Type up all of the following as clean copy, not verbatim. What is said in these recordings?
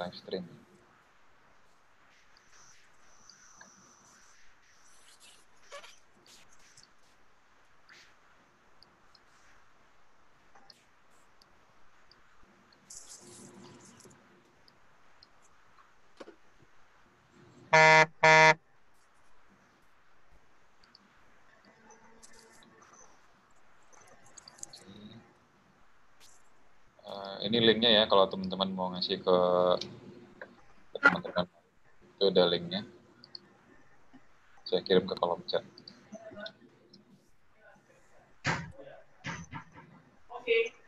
live stream. Ini linknya ya, kalau teman-teman mau ngasih ke teman-teman, itu ada linknya. Saya kirim ke kolom chat. Oke.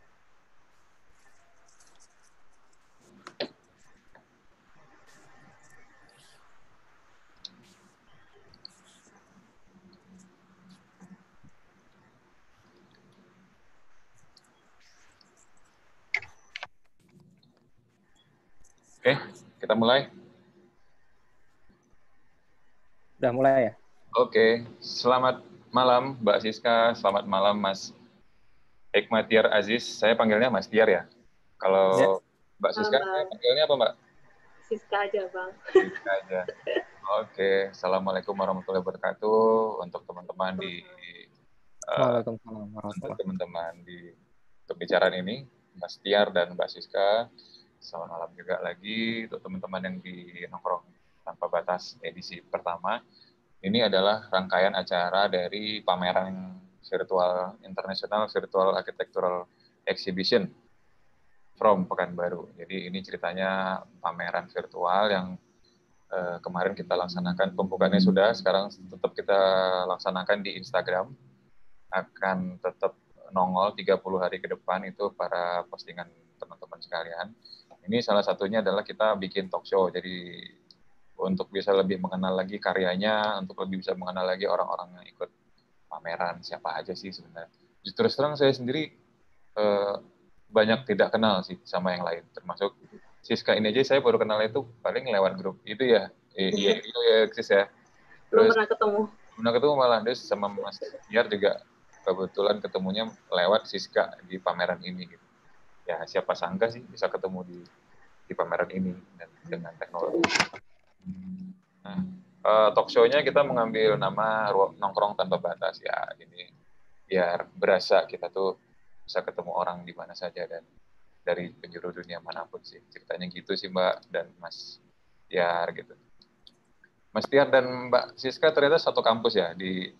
Oke, kita mulai. Udah mulai ya? Oke, selamat malam Mbak Siska, selamat malam Mas Hikmatiar Aziz. Saya panggilnya Mas Tiar ya. Kalau Ya. Mbak Siska, saya panggilnya apa Mbak? Siska aja Bang. Siska aja. Oke, assalamualaikum warahmatullahi wabarakatuh untuk teman-teman di Waalaikumsalam untuk warahmatullahi. teman-teman di pembicaraan ini, Mas Tiar dan Mbak Siska. Selamat malam juga lagi untuk teman-teman yang di Nongkrong Tanpa Batas edisi pertama. Ini adalah rangkaian acara dari pameran virtual International Virtual Architectural Exhibition from Pekanbaru. Jadi ini ceritanya pameran virtual yang kemarin kita laksanakan, pembukaannya sudah, sekarang tetap kita laksanakan di Instagram. Akan tetap nongol 30 hari ke depan itu para postingan teman-teman sekalian. Ini salah satunya adalah kita bikin talk show. Jadi untuk bisa lebih mengenal lagi karyanya, untuk lebih bisa mengenal lagi orang-orang yang ikut pameran, siapa aja sih sebenarnya. Terus terang saya sendiri banyak tidak kenal sih sama yang lain, termasuk Siska ini aja saya baru kenal itu paling lewat grup itu ya. Iya ya Sis ya. Belum Terus pernah ketemu. malah terus sama Mas Tiar juga kebetulan ketemunya lewat Siska di pameran ini gitu. Ya siapa sangka sih bisa ketemu di pameran ini dan dengan teknologi. Nah, talk show-nya kita mengambil nama Nongkrong Tanpa Batas ya. Ini biar berasa kita tuh bisa ketemu orang di mana saja dan dari penjuru dunia manapun sih. Ceritanya gitu sih Mbak dan Mas Tiar gitu. Mas Tiar dan Mbak Siska ternyata satu kampus ya di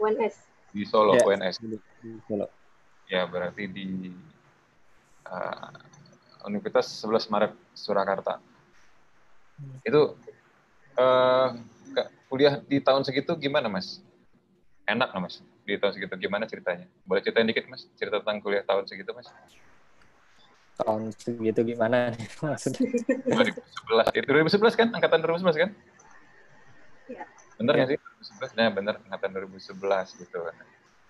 UNS. Di Solo, Ya, UNS. di Solo. Ya, berarti di Universitas 11 Maret Surakarta. Itu kuliah di tahun segitu gimana, Mas? Enak nggak, Mas? Di tahun segitu gimana ceritanya? Boleh ceritain dikit, Mas? Cerita tentang kuliah tahun segitu, Mas? Tahun segitu gimana nih maksudnya? 2011. Itu 2011 kan? Angkatan 2011 kan? Iya. Bener nggak Ya. sih? 2011? Nah, bener. Angkatan 2011 gitu.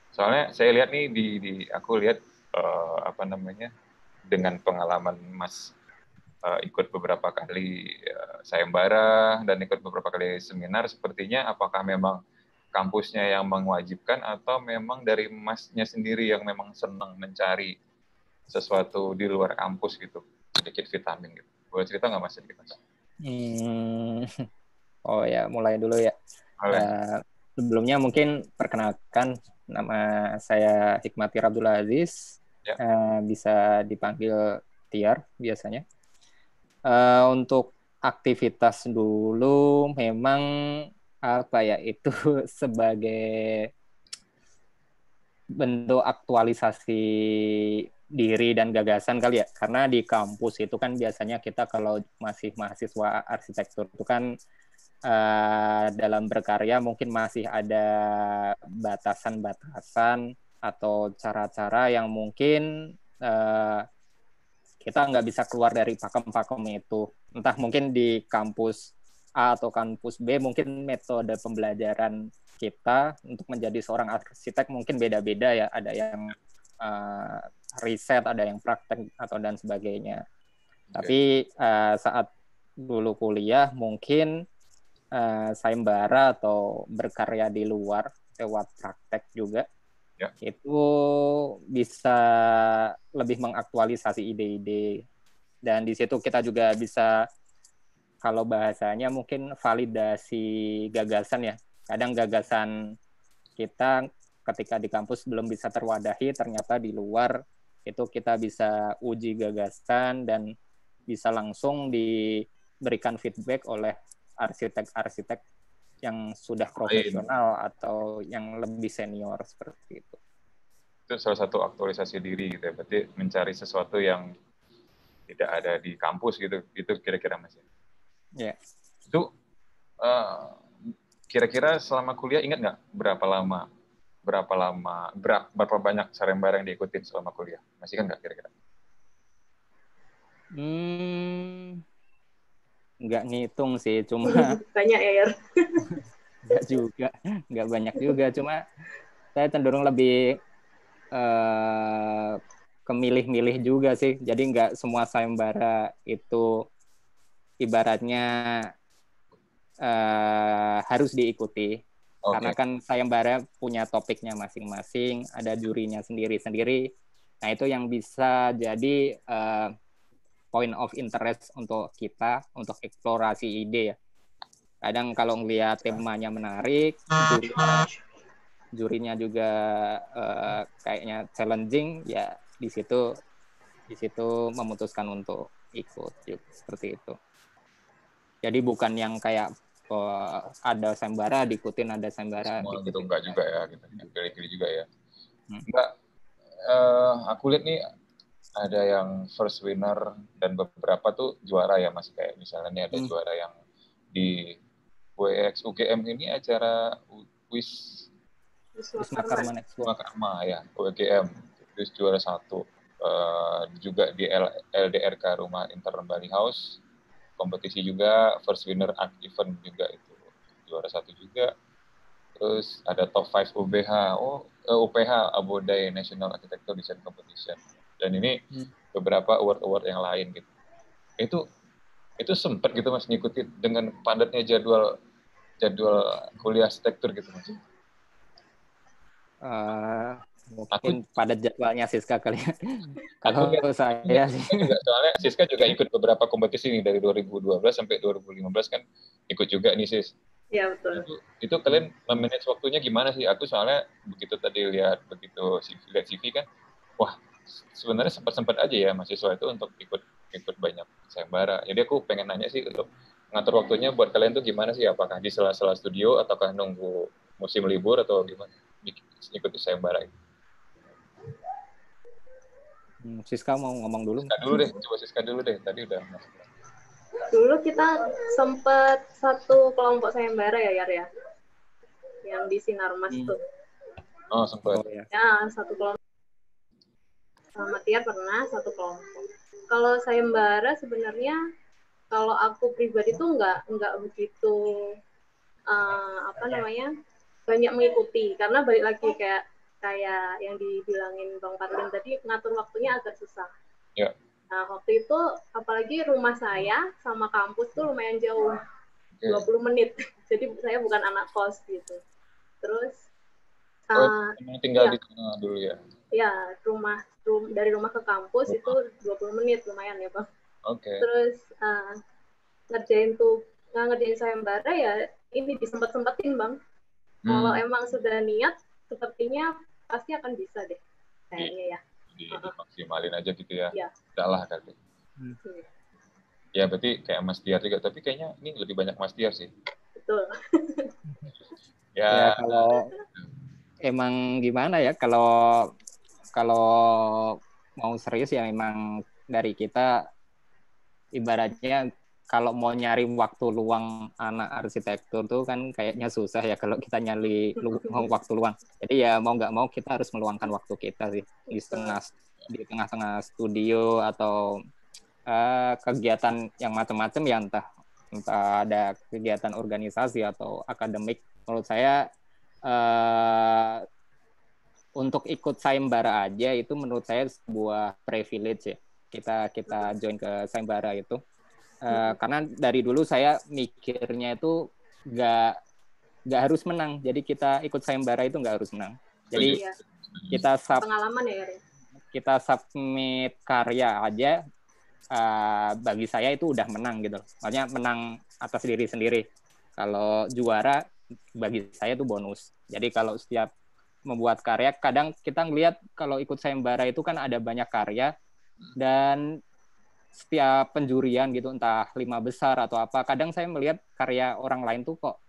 Soalnya saya lihat nih aku lihat dengan pengalaman Mas ikut beberapa kali sayembara dan ikut beberapa kali seminar, sepertinya apakah memang kampusnya yang mewajibkan atau memang dari Masnya sendiri yang memang senang mencari sesuatu di luar kampus gitu, sedikit vitamin gitu. Boleh cerita nggak Mas sedikit, Mas? Oh ya, mulai dulu ya. Sebelumnya mungkin perkenalkan, nama saya Hikmatir Abdul Aziz, ya. Bisa dipanggil Tiar biasanya. Untuk aktivitas dulu memang apa ya, itu sebagai bentuk aktualisasi diri dan gagasan kali ya, karena di kampus itu kan biasanya kita kalau masih mahasiswa arsitektur itu kan dalam berkarya mungkin masih ada batasan-batasan atau cara-cara yang mungkin kita nggak bisa keluar dari pakem-pakem itu. Entah mungkin di kampus A atau kampus B mungkin metode pembelajaran kita untuk menjadi seorang arsitek mungkin beda-beda ya. Ada yang riset, ada yang praktek atau dan sebagainya. Tapi saat dulu kuliah mungkin sayembara atau berkarya di luar lewat praktek juga Ya. Itu bisa lebih mengaktualisasi ide-ide, dan di situ kita juga bisa, kalau bahasanya mungkin validasi gagasan ya. Kadang gagasan kita ketika di kampus belum bisa terwadahi, ternyata di luar itu kita bisa uji gagasan dan bisa langsung diberikan feedback oleh arsitek-arsitek yang sudah profesional atau yang lebih senior seperti itu. Itu salah satu aktualisasi diri gitu ya. Berarti mencari sesuatu yang tidak ada di kampus gitu. Itu kira-kira Mas. Ya. Itu kira-kira selama kuliah ingat nggak berapa banyak sayembara yang diikutin selama kuliah? Masih kan nggak kira-kira? Nggak ngitung sih, cuma banyak ya, Yar. nggak banyak juga, cuma saya cenderung lebih kemilih-milih juga sih. Jadi nggak semua sayembara itu ibaratnya harus diikuti. Okay. Karena kan sayembara punya topiknya masing-masing, ada jurinya sendiri-sendiri. Nah, itu yang bisa jadi point of interest untuk kita, untuk eksplorasi ide ya. Kadang kalau ngelihat temanya menarik, jurinya juga kayaknya challenging, ya di situ memutuskan untuk ikut seperti itu. Jadi bukan yang kayak ada sayembara diikutin, ada sayembara semua diikutin. Gitu enggak juga ya, gitu. Pilih-pilih juga ya. Enggak, aku lihat nih ada yang first winner dan beberapa tuh juara ya, masih kayak misalnya nih ada juara yang di WX UGM ini acara Wisma Karma ya, UGM terus juara 1. Juga di LDRK Rumah Intern Bali House kompetisi juga, first winner art event juga itu juara 1 juga. Terus ada top 5 UPH Abodai National Architecture Design Competition. Dan ini beberapa award yang lain gitu. Itu sempat gitu Mas ngikutin dengan padatnya jadwal kuliah arsitektur gitu Mas. Mungkin padat jadwalnya Siska kali ya. Kalau saya sih. Soalnya Siska juga ikut beberapa kompetisi nih dari 2012 sampai 2015 kan ikut juga nih Sis. Iya betul. Itu kalian memanage waktunya gimana sih? Aku soalnya begitu tadi lihat lihat CV kan, wah sebenarnya sempat aja ya mahasiswa itu untuk ikut banyak sayembara. Jadi aku pengen nanya sih untuk ngatur waktunya buat kalian tuh gimana sih? Apakah di sela-sela studio ataukah nunggu musim libur atau gimana? Ikut sayembara itu. Siska mau ngomong dulu? Siska dulu deh. Tadi udah masuk. Dulu kita sempat satu kelompok sayembara ya, Yar ya. Yang di Sinarmas tuh. Oh, sempat. Ya, satu kelompok. Sama Tiar pernah satu kelompok. Kalau sayembara sebenarnya kalau aku pribadi tuh nggak begitu banyak mengikuti, karena balik lagi kayak yang dibilangin Bang Parlin tadi, ngatur waktunya agak susah. Ya. Nah, waktu itu apalagi rumah saya sama kampus tuh lumayan jauh, 20 menit. Jadi saya bukan anak kos gitu. Terus tinggal di sana dulu ya? Ya, dari rumah ke kampus itu 20 menit, lumayan ya Bang. Oke. Terus ngerjain sayembara ya ini disempet-sempetin Bang. Kalau emang sudah niat, sepertinya pasti akan bisa deh. Kayaknya ya. Dimaksimalin aja gitu ya. Iya. Udahlah kali. Ya berarti kayak Mas Tiar juga, tapi kayaknya ini lebih banyak Mas Tiar sih. Betul. Ya kalau emang gimana ya, kalau mau serius ya memang dari kita ibaratnya kalau mau nyari waktu luang anak arsitektur tuh kan kayaknya susah ya kalau kita nyari waktu luang. Jadi ya mau nggak mau kita harus meluangkan waktu kita sih di tengah-tengah studio atau kegiatan yang macam-macam ya, entah ada kegiatan organisasi atau akademik. Menurut saya untuk ikut sayembara aja itu menurut saya sebuah privilege ya. Kita join ke sayembara itu. Karena dari dulu saya mikirnya itu nggak harus menang. Jadi kita ikut sayembara itu nggak harus menang. Jadi kita pengalaman ya, Rin? Kita submit karya aja, bagi saya itu udah menang gitu. Makanya menang atas diri sendiri. Kalau juara bagi saya itu bonus. Jadi kalau setiap membuat karya, kadang kita ngelihat kalau ikut sayembara itu kan ada banyak karya, dan setiap penjurian gitu, entah 5 besar atau apa, kadang saya melihat karya orang lain tuh kok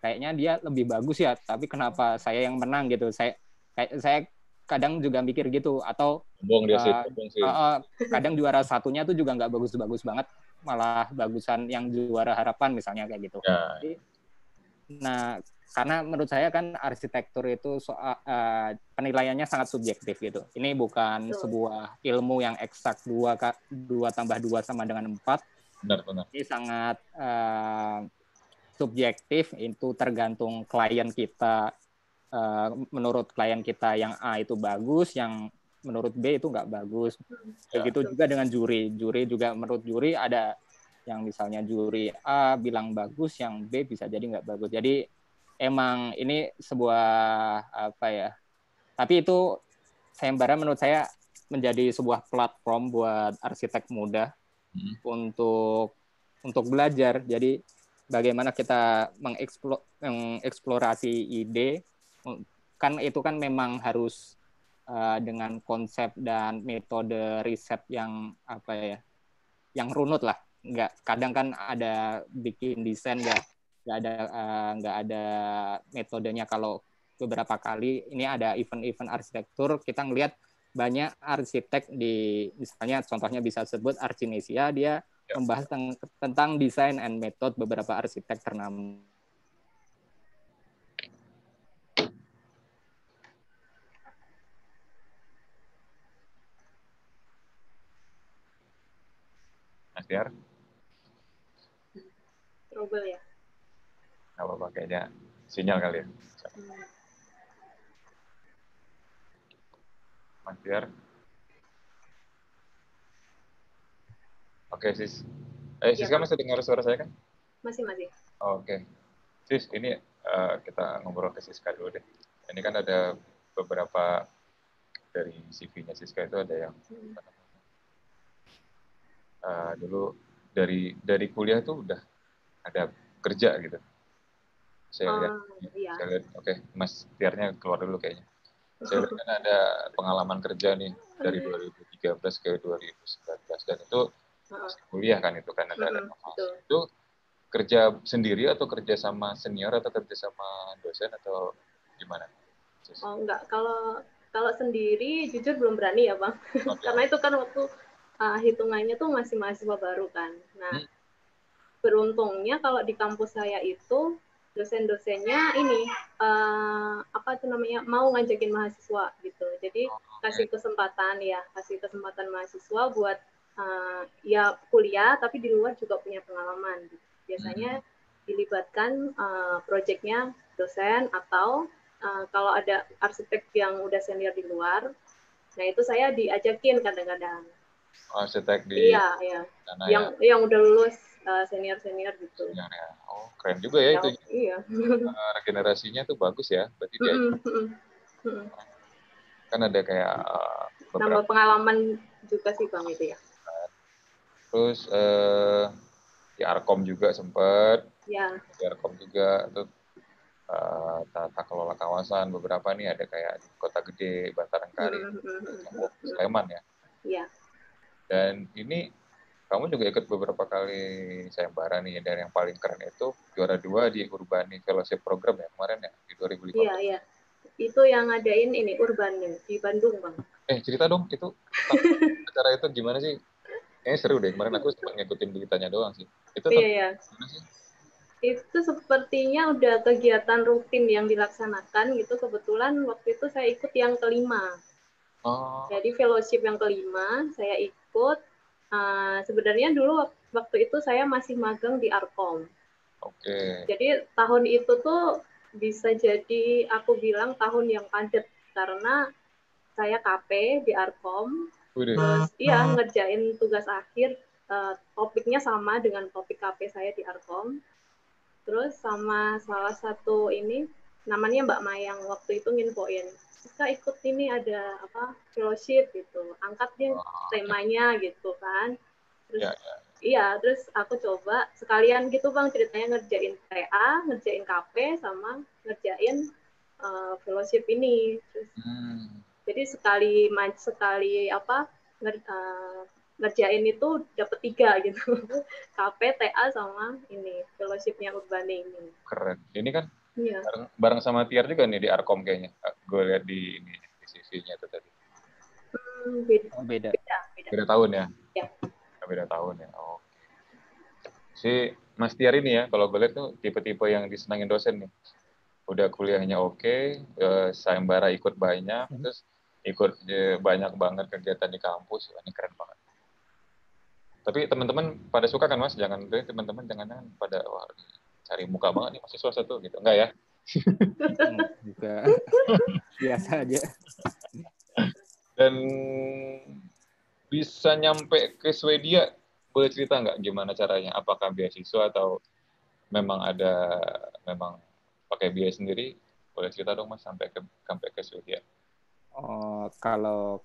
kayaknya dia lebih bagus ya, tapi kenapa saya yang menang gitu. Saya kadang juga mikir gitu, atau Sombong dia sih, sombong sih. kadang juara satunya tuh juga nggak bagus-bagus banget, malah bagusan yang juara harapan misalnya kayak gitu. Ya. Nah, karena menurut saya kan arsitektur itu penilaiannya sangat subjektif gitu. Ini bukan sebuah ilmu yang eksak 2 tambah 2 sama dengan 4. Benar. Ini sangat subjektif, itu tergantung klien kita. Menurut klien kita yang A itu bagus, yang menurut B itu nggak bagus. Begitu juga dengan juri. Juri juga, menurut juri ada yang misalnya juri A bilang bagus, yang B bisa jadi nggak bagus. Jadi emang ini sebuah apa ya? Tapi itu sayembara menurut saya menjadi sebuah platform buat arsitek muda untuk belajar. Jadi bagaimana kita mengeksplorasi ide, kan itu kan memang harus dengan konsep dan metode riset yang apa ya, yang runut lah. Kadang kan ada bikin desain nggak ada metodenya. Kalau beberapa kali ini ada event-event arsitektur, kita ngelihat banyak arsitek misalnya contohnya bisa sebut Archinesia, dia membahas tentang desain and method beberapa arsitek ternama. Mas Tiar? Trouble ya? Nggak apa-apa, kayaknya sinyal kali ya. Mas Tiar? Oke, Sis. Siska masih dengar suara saya kan? Masih. Oke. Sis, ini kita ngobrol ke Siska dulu deh. Ini kan ada beberapa dari CV-nya Siska itu ada yang dulu dari kuliah tuh udah ada kerja gitu. Saya lihat, oke, Mas Tiarnya keluar dulu kayaknya. Saya lihat kan ada pengalaman kerja nih dari 2013 ke 2019, dan itu kuliah kan, itu kan ada itu kerja sendiri atau kerja sama senior atau kerja sama dosen atau gimana? Oh enggak, kalau sendiri jujur belum berani ya Bang. Karena itu kan waktu hitungannya tuh masih mahasiswa baru kan. Nah, beruntungnya kalau di kampus saya itu dosen-dosennya ini mau ngajakin mahasiswa gitu. Jadi kasih kesempatan mahasiswa buat ya kuliah tapi di luar juga punya pengalaman. Biasanya dilibatkan proyeknya dosen, atau kalau ada arsitek yang udah senior di luar, nah itu saya diajakin kadang-kadang. Arsitek di yang udah lulus senior gitu. Senior, ya. Oh, keren juga ya itu. Iya. Regenerasinya tuh bagus ya, berarti dia kan ada kayak nambah pengalaman juga sih Bang itu ya. Terus di Arkom juga sempat. Ya. Di Arkom juga tuh tata kelola kawasan beberapa nih, ada kayak di Kota Gede, Bantaran Kari, Sleman ya. Iya. Dan ini kamu juga ikut beberapa kali sayembara nih, dan yang paling keren itu juara 2 di Urbani Fellowship Program ya kemarin ya, di 2015. Iya. Itu yang ngadain ini Urbani di Bandung Bang. Cerita dong itu acara itu gimana sih? Seru deh, kemarin aku sempat ngikutin beritanya doang sih. Itu iya. Itu sepertinya udah kegiatan rutin yang dilaksanakan gitu. Kebetulan waktu itu saya ikut yang kelima. Jadi fellowship yang kelima saya ikut. Sebenarnya dulu waktu itu saya masih magang di Arkom. Jadi tahun itu tuh bisa jadi aku bilang tahun yang padat, karena saya KP di Arkom. Terus ngerjain tugas akhir, topiknya sama dengan topik KP saya di Arkom. Terus sama salah satu ini namanya Mbak Mayang waktu itu nginfoin, Kak ikut ini ada apa fellowship gitu, angkat dia temanya gitu kan. Terus iya, terus aku coba sekalian gitu Bang ceritanya ngerjain TA, ngerjain KP sama ngerjain fellowship ini. Terus jadi sekali apa ngerjain itu dapat 3 gitu. KP, TA sama ini fellowshipnya Urbane ini. Keren. Ini kan bareng sama Tiar juga nih di Arkom kayaknya. Gue lihat di CV-nya itu tadi. Beda tahun ya? Ya. Beda tahun ya. Oh. Si Mas Tiar ini ya, kalau gue lihat tuh tipe-tipe yang disenangin dosen nih. Udah kuliahnya oke, sayembara ikut banyak, terus ikut banyak banget kegiatan di kampus. Ini keren banget. Tapi teman-teman pada suka kan Mas? Teman-teman jangan pada wah, cari muka banget nih mahasiswa satu gitu. Enggak ya? Juga biasa aja. Dan bisa nyampe ke Swedia, boleh cerita nggak gimana caranya? Apakah beasiswa atau memang pakai biaya sendiri? Boleh cerita dong Mas sampai ke Swedia. Oh, kalau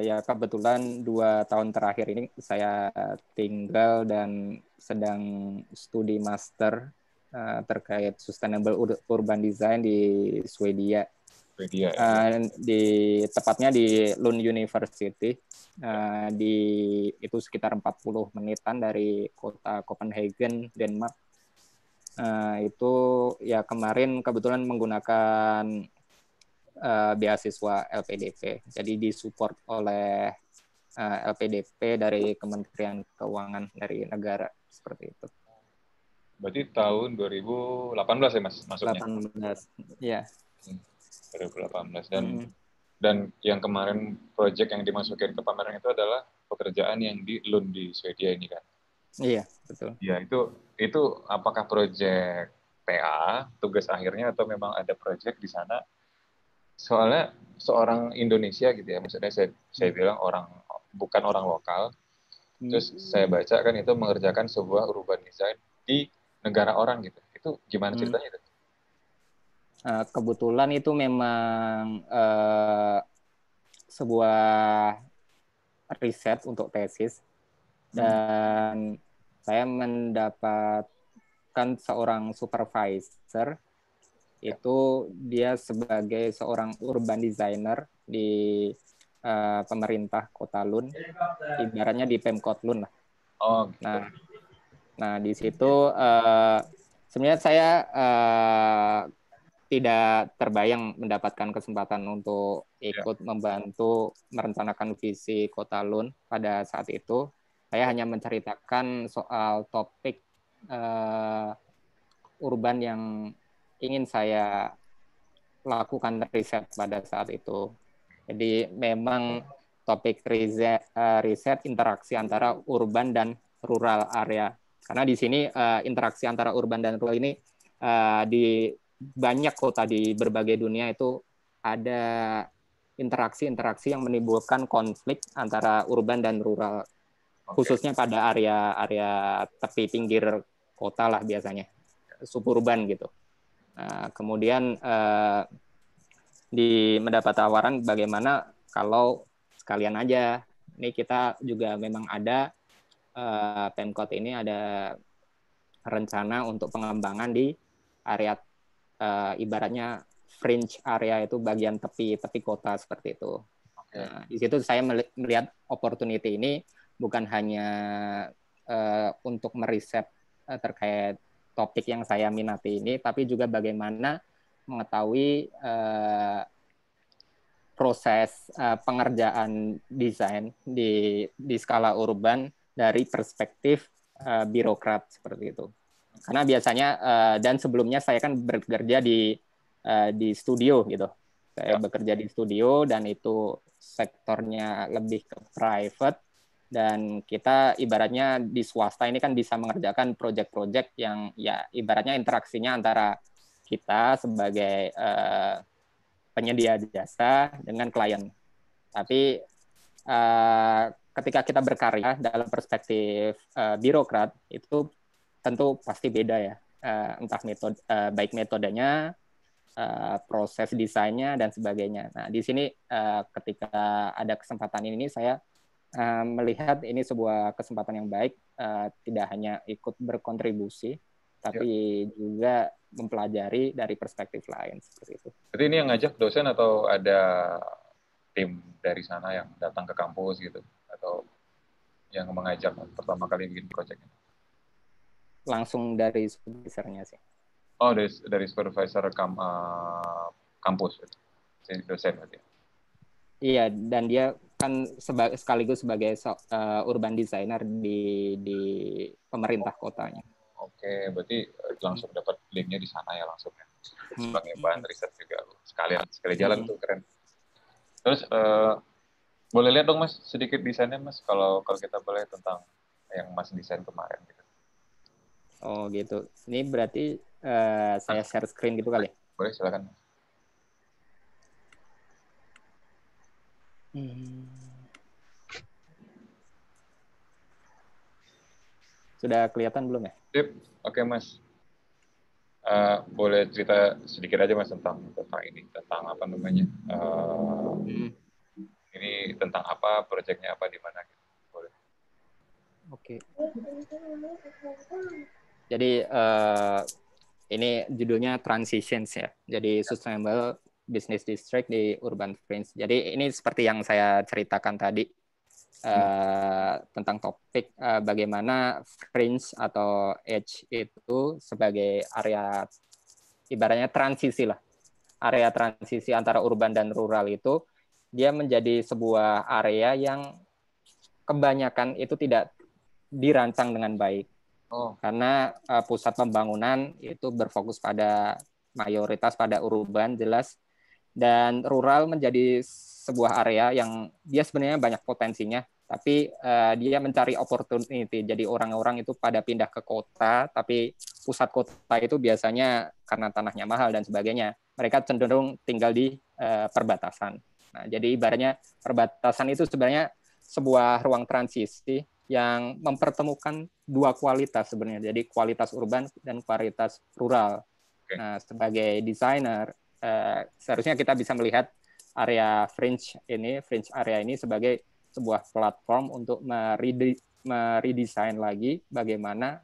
ya kebetulan 2 tahun terakhir ini saya tinggal dan sedang studi master terkait sustainable urban design di Swedia. Tepatnya di Lund University, itu sekitar 40 menitan dari kota Copenhagen, Denmark. Itu ya kemarin kebetulan menggunakan beasiswa LPDP, jadi disupport oleh LPDP dari Kementerian Keuangan dari negara seperti itu. Berarti tahun 2018 ya Mas masuknya? 18, ya. 2018 dan yang kemarin proyek yang dimasukin ke pameran itu adalah pekerjaan yang di Lund di Swedia ini kan? Iya, betul. Ya itu apakah proyek PA tugas akhirnya atau memang ada proyek di sana? Soalnya seorang Indonesia gitu ya, maksudnya saya bilang bukan orang lokal. Terus saya baca kan itu mengerjakan sebuah urban design di negara orang gitu. Itu gimana ceritanya itu? Kebetulan itu memang sebuah riset untuk tesis dan saya mendapatkan seorang supervisor, itu dia sebagai seorang urban designer di pemerintah Kota Lund, ibaratnya di Pemkot Lund lah. Oh, gitu. Nah di situ sebenarnya saya tidak terbayang mendapatkan kesempatan untuk ikut membantu merencanakan visi Kota Lund pada saat itu. Saya hanya menceritakan soal topik urban yang ingin saya lakukan riset pada saat itu. Jadi memang topik riset interaksi antara urban dan rural area. Karena di sini interaksi antara urban dan rural ini di banyak kota di berbagai dunia itu ada interaksi-interaksi yang menimbulkan konflik antara urban dan rural, khususnya pada area tepi pinggir kota lah biasanya, suburban gitu. Kemudian mendapat tawaran bagaimana kalau sekalian aja, ini kita juga memang ada Pemkot ini ada rencana untuk pengembangan di area ibaratnya fringe area, itu bagian tepi kota seperti itu. Nah, di situ saya melihat opportunity ini bukan hanya untuk meriset terkait topik yang saya minati ini, tapi juga bagaimana mengetahui proses pengerjaan desain di skala urban dari perspektif birokrat seperti itu. Karena biasanya dan sebelumnya saya kan bekerja di studio gitu. Saya bekerja di studio dan itu sektornya lebih ke private, dan kita ibaratnya di swasta ini kan bisa mengerjakan proyek-proyek yang ya ibaratnya interaksinya antara kita sebagai penyedia jasa dengan klien. Tapi ketika kita berkarya dalam perspektif birokrat itu tentu pasti beda ya, entah baik metodenya proses desainnya dan sebagainya. Nah, di sini ketika ada kesempatan ini saya melihat ini sebuah kesempatan yang baik, tidak hanya ikut berkontribusi, tapi juga mempelajari dari perspektif lain seperti itu. Jadi ini yang ngajak dosen atau ada tim dari sana yang datang ke kampus gitu, atau yang mengajak pertama kali bikin project ini? Langsung dari supervisornya sih. Oh, dari supervisor kampus, si dosen berarti. Iya, dan dia kan sekaligus sebagai urban designer di pemerintah kotanya. Oke, berarti langsung dapat linknya di sana ya langsung ya. Sebagai bahan riset juga. Sekali jalan tuh keren. Terus boleh lihat dong Mas sedikit desainnya Mas, kalau kita boleh, tentang yang Mas desain kemarin gitu. Oh gitu. Ini berarti saya share screen gitu kali ya? Boleh, silakan. Sudah kelihatan belum ya? Sip, oke Mas. Boleh cerita sedikit aja Mas tentang ini, tentang apa namanya? Ini tentang apa, proyeknya apa, di mana gitu. Boleh. Oke. Jadi ini judulnya Transitions ya. Jadi Sustainable Business District di Urban Fringe. Jadi ini seperti yang saya ceritakan tadi. Tentang topik bagaimana fringe atau edge itu sebagai area ibaratnya transisi lah, area transisi antara urban dan rural itu dia menjadi sebuah area yang kebanyakan itu tidak dirancang dengan baik. Karena pusat pembangunan itu berfokus pada mayoritas pada urban jelas, dan rural menjadi sebuah area yang dia sebenarnya banyak potensinya, tapi dia mencari opportunity. Jadi orang-orang itu pada pindah ke kota, tapi pusat kota itu biasanya karena tanahnya mahal dan sebagainya, mereka cenderung tinggal di perbatasan. Nah, jadi ibaratnya perbatasan itu sebenarnya sebuah ruang transisi yang mempertemukan dua kualitas sebenarnya. Jadi kualitas urban dan kualitas rural. Nah, sebagai desainer, seharusnya kita bisa melihat area fringe area ini sebagai sebuah platform untuk meredesain lagi bagaimana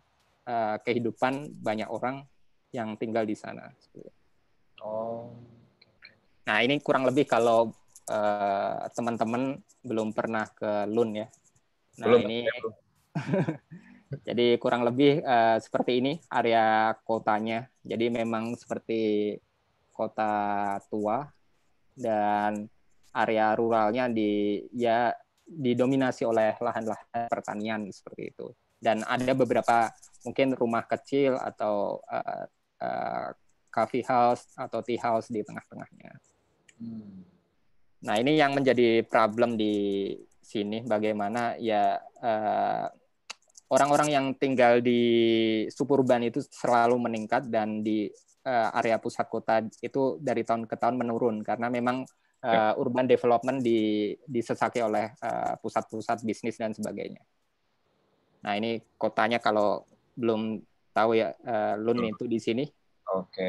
kehidupan banyak orang yang tinggal di sana. Nah, ini kurang lebih kalau teman-teman belum pernah ke Lund ya. Nah, belum, ini jadi kurang lebih seperti ini area kotanya. Jadi memang seperti kota tua, dan area ruralnya didominasi oleh lahan-lahan pertanian seperti itu. Dan ada beberapa mungkin rumah kecil atau coffee house atau tea house di tengah-tengahnya. Nah, ini yang menjadi problem di sini, bagaimana ya orang-orang yang tinggal di suburban itu selalu meningkat, dan di area pusat kota itu dari tahun ke tahun menurun karena memang urban development disesaki oleh pusat-pusat bisnis dan sebagainya. Nah, ini kotanya kalau belum tahu ya, Lund itu di sini. Oke.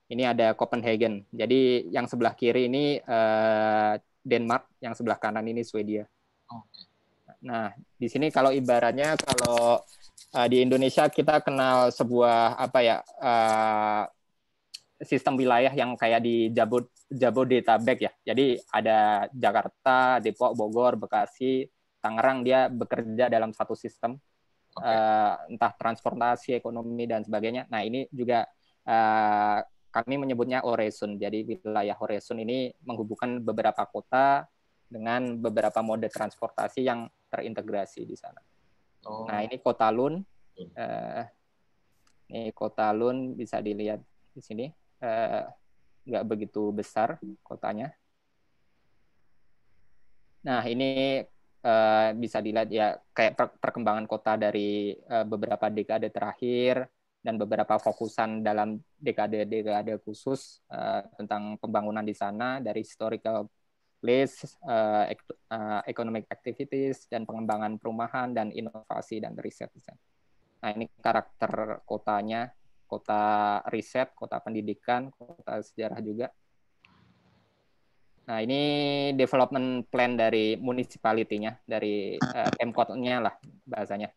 Ini ada Copenhagen. Jadi yang sebelah kiri ini Denmark, yang sebelah kanan ini Swedia. Nah, di sini kalau ibaratnya kalau di Indonesia kita kenal sebuah sistem wilayah yang kayak di Jabodetabek ya. Jadi ada Jakarta, Depok, Bogor, Bekasi, Tangerang, dia bekerja dalam satu sistem, entah transportasi, ekonomi dan sebagainya. Nah, ini juga kami menyebutnya Horizon. Jadi wilayah Horizon ini menghubungkan beberapa kota dengan beberapa mode transportasi yang terintegrasi di sana. Nah, ini kota Lund. Ini kota Lund bisa dilihat di sini. Nggak begitu besar kotanya. Nah, ini bisa dilihat ya kayak perkembangan kota dari beberapa dekade terakhir dan beberapa fokusan dalam dekade-dekade khusus tentang pembangunan di sana, dari historical place, economic activities, dan pengembangan perumahan dan inovasi dan riset. Nah, ini karakter kotanya. kota riset, kota pendidikan, kota sejarah juga. Nah, ini development plan dari municipality-nya, dari Pemkotnya lah bahasanya.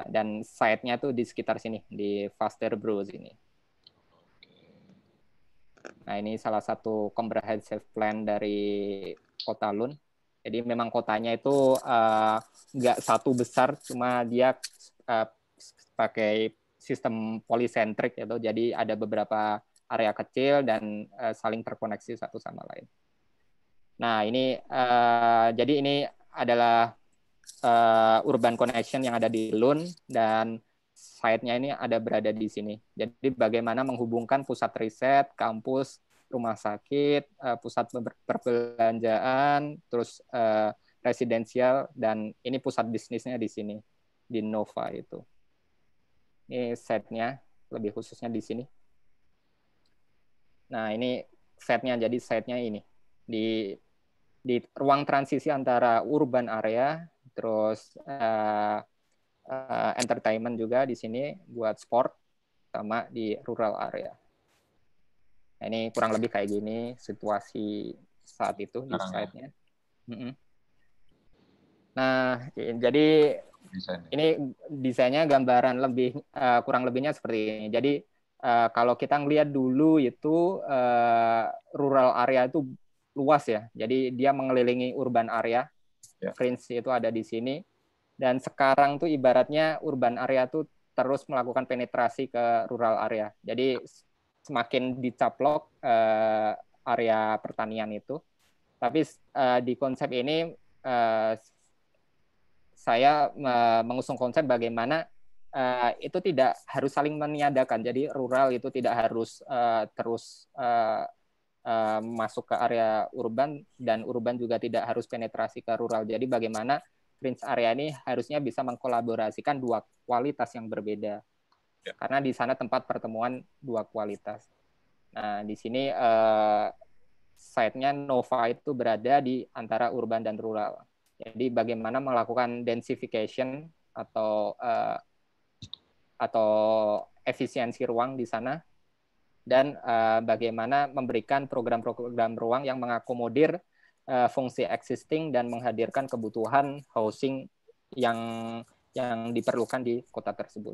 Dan site-nya tuh di sekitar sini, di Vasterbro sini. Nah, ini salah satu comprehensive plan dari kota Lund. Jadi memang kotanya itu nggak satu besar, cuma dia pakai sistem polisentrik gitu. Jadi ada beberapa area kecil dan saling terkoneksi satu sama lain. Nah, ini jadi ini adalah urban connection yang ada di Lund, dan site-nya ini ada berada di sini. Jadi bagaimana menghubungkan pusat riset, kampus, rumah sakit, pusat perbelanjaan, terus residensial, dan ini pusat bisnisnya di sini, di Nova itu. Ini site-nya, lebih khususnya di sini. Nah, ini site-nya, jadi site-nya ini. Di ruang transisi antara urban area, terus entertainment juga di sini buat sport, sama di rural area. Nah, ini kurang lebih kayak gini situasi saat itu di site-nya. Nah, jadi ini desainnya gambaran lebih kurang lebihnya seperti ini. Jadi kalau kita ngelihat dulu itu rural area itu luas ya. Jadi dia mengelilingi urban area. Fringe itu ada di sini. Dan sekarang tuh ibaratnya urban area tuh terus melakukan penetrasi ke rural area. Jadi semakin dicaplok area pertanian itu. Tapi di konsep ini saya mengusung konsep bagaimana itu tidak harus saling meniadakan. Jadi rural itu tidak harus terus masuk ke area urban, dan urban juga tidak harus penetrasi ke rural. Jadi bagaimana fringe area ini harusnya bisa mengkolaborasikan dua kualitas yang berbeda. Karena di sana tempat pertemuan dua kualitas. Nah, di sini site-nya Nova itu berada di antara urban dan rural. Jadi bagaimana melakukan densification atau efisiensi ruang di sana, dan bagaimana memberikan program-program ruang yang mengakomodir fungsi existing dan menghadirkan kebutuhan housing yang diperlukan di kota tersebut.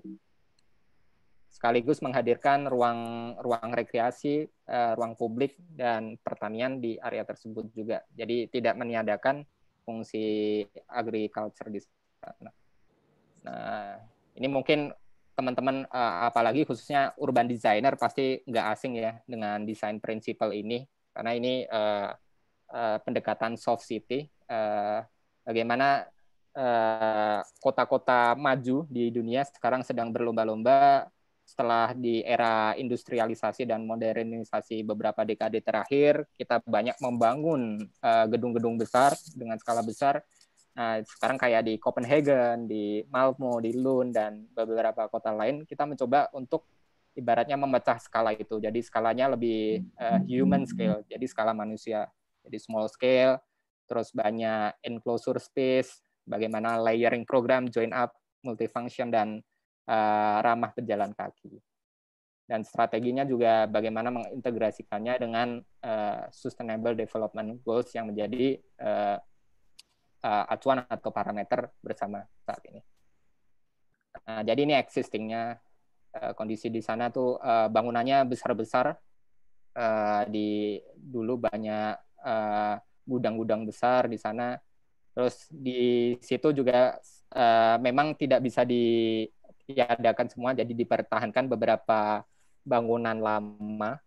Sekaligus menghadirkan ruang rekreasi, ruang publik, dan pertanian di area tersebut juga. Jadi tidak meniadakan fungsi agriculture di sana. Nah, ini mungkin teman-teman, apalagi khususnya urban designer, pasti nggak asing ya dengan desain prinsipal ini, karena ini pendekatan soft city, bagaimana kota-kota maju di dunia sekarang sedang berlomba-lomba setelah di era industrialisasi dan modernisasi beberapa dekade terakhir. Kita banyak membangun gedung-gedung besar dengan skala besar. Nah, sekarang kayak di Copenhagen, di Malmö, di Lund, dan beberapa kota lain, kita mencoba untuk ibaratnya memecah skala itu. Jadi skalanya lebih human scale, jadi skala manusia. Jadi small scale, terus banyak enclosure space, bagaimana layering program, join up, multifunction, dan ramah pejalan kaki. Dan strateginya juga bagaimana mengintegrasikannya dengan Sustainable Development Goals yang menjadi acuan atau parameter bersama saat ini. Nah, jadi ini existingnya, kondisi di sana tuh bangunannya besar-besar, dulu banyak gudang-gudang besar di sana. Terus di situ juga memang tidak bisa diadakan semua, jadi dipertahankan beberapa bangunan lama,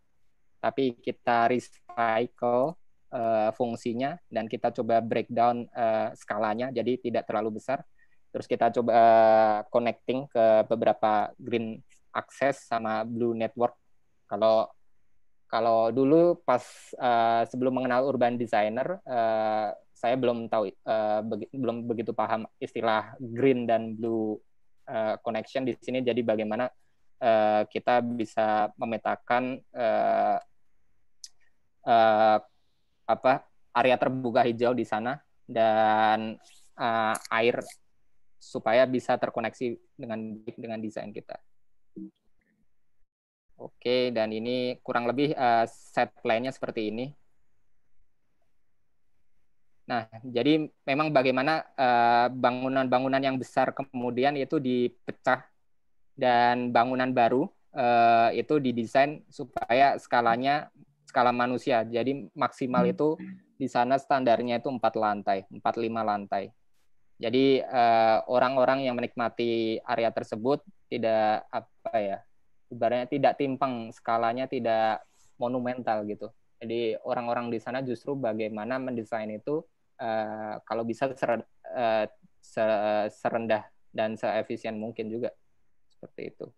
tapi kita recycle fungsinya, dan kita coba breakdown skalanya, jadi tidak terlalu besar. Terus kita coba connecting ke beberapa green access sama blue network. Kalau dulu pas sebelum mengenal urban designer, saya belum tahu, belum begitu paham istilah green dan blue connection di sini. Jadi bagaimana kita bisa memetakan area terbuka hijau di sana, dan air, supaya bisa terkoneksi dengan desain kita. Oke, dan ini kurang lebih set plan-nya seperti ini. Nah, jadi memang bagaimana bangunan-bangunan yang besar kemudian itu dipecah dan bangunan baru itu didesain supaya skala manusia. Jadi maksimal itu di sana standarnya itu 4 lantai, 4-5 lantai. Jadi orang-orang yang menikmati area tersebut tidak ibaratnya tidak timpang, skalanya tidak monumental gitu. Jadi orang-orang di sana justru bagaimana mendesain itu kalau bisa serendah dan seefisien mungkin juga seperti itu.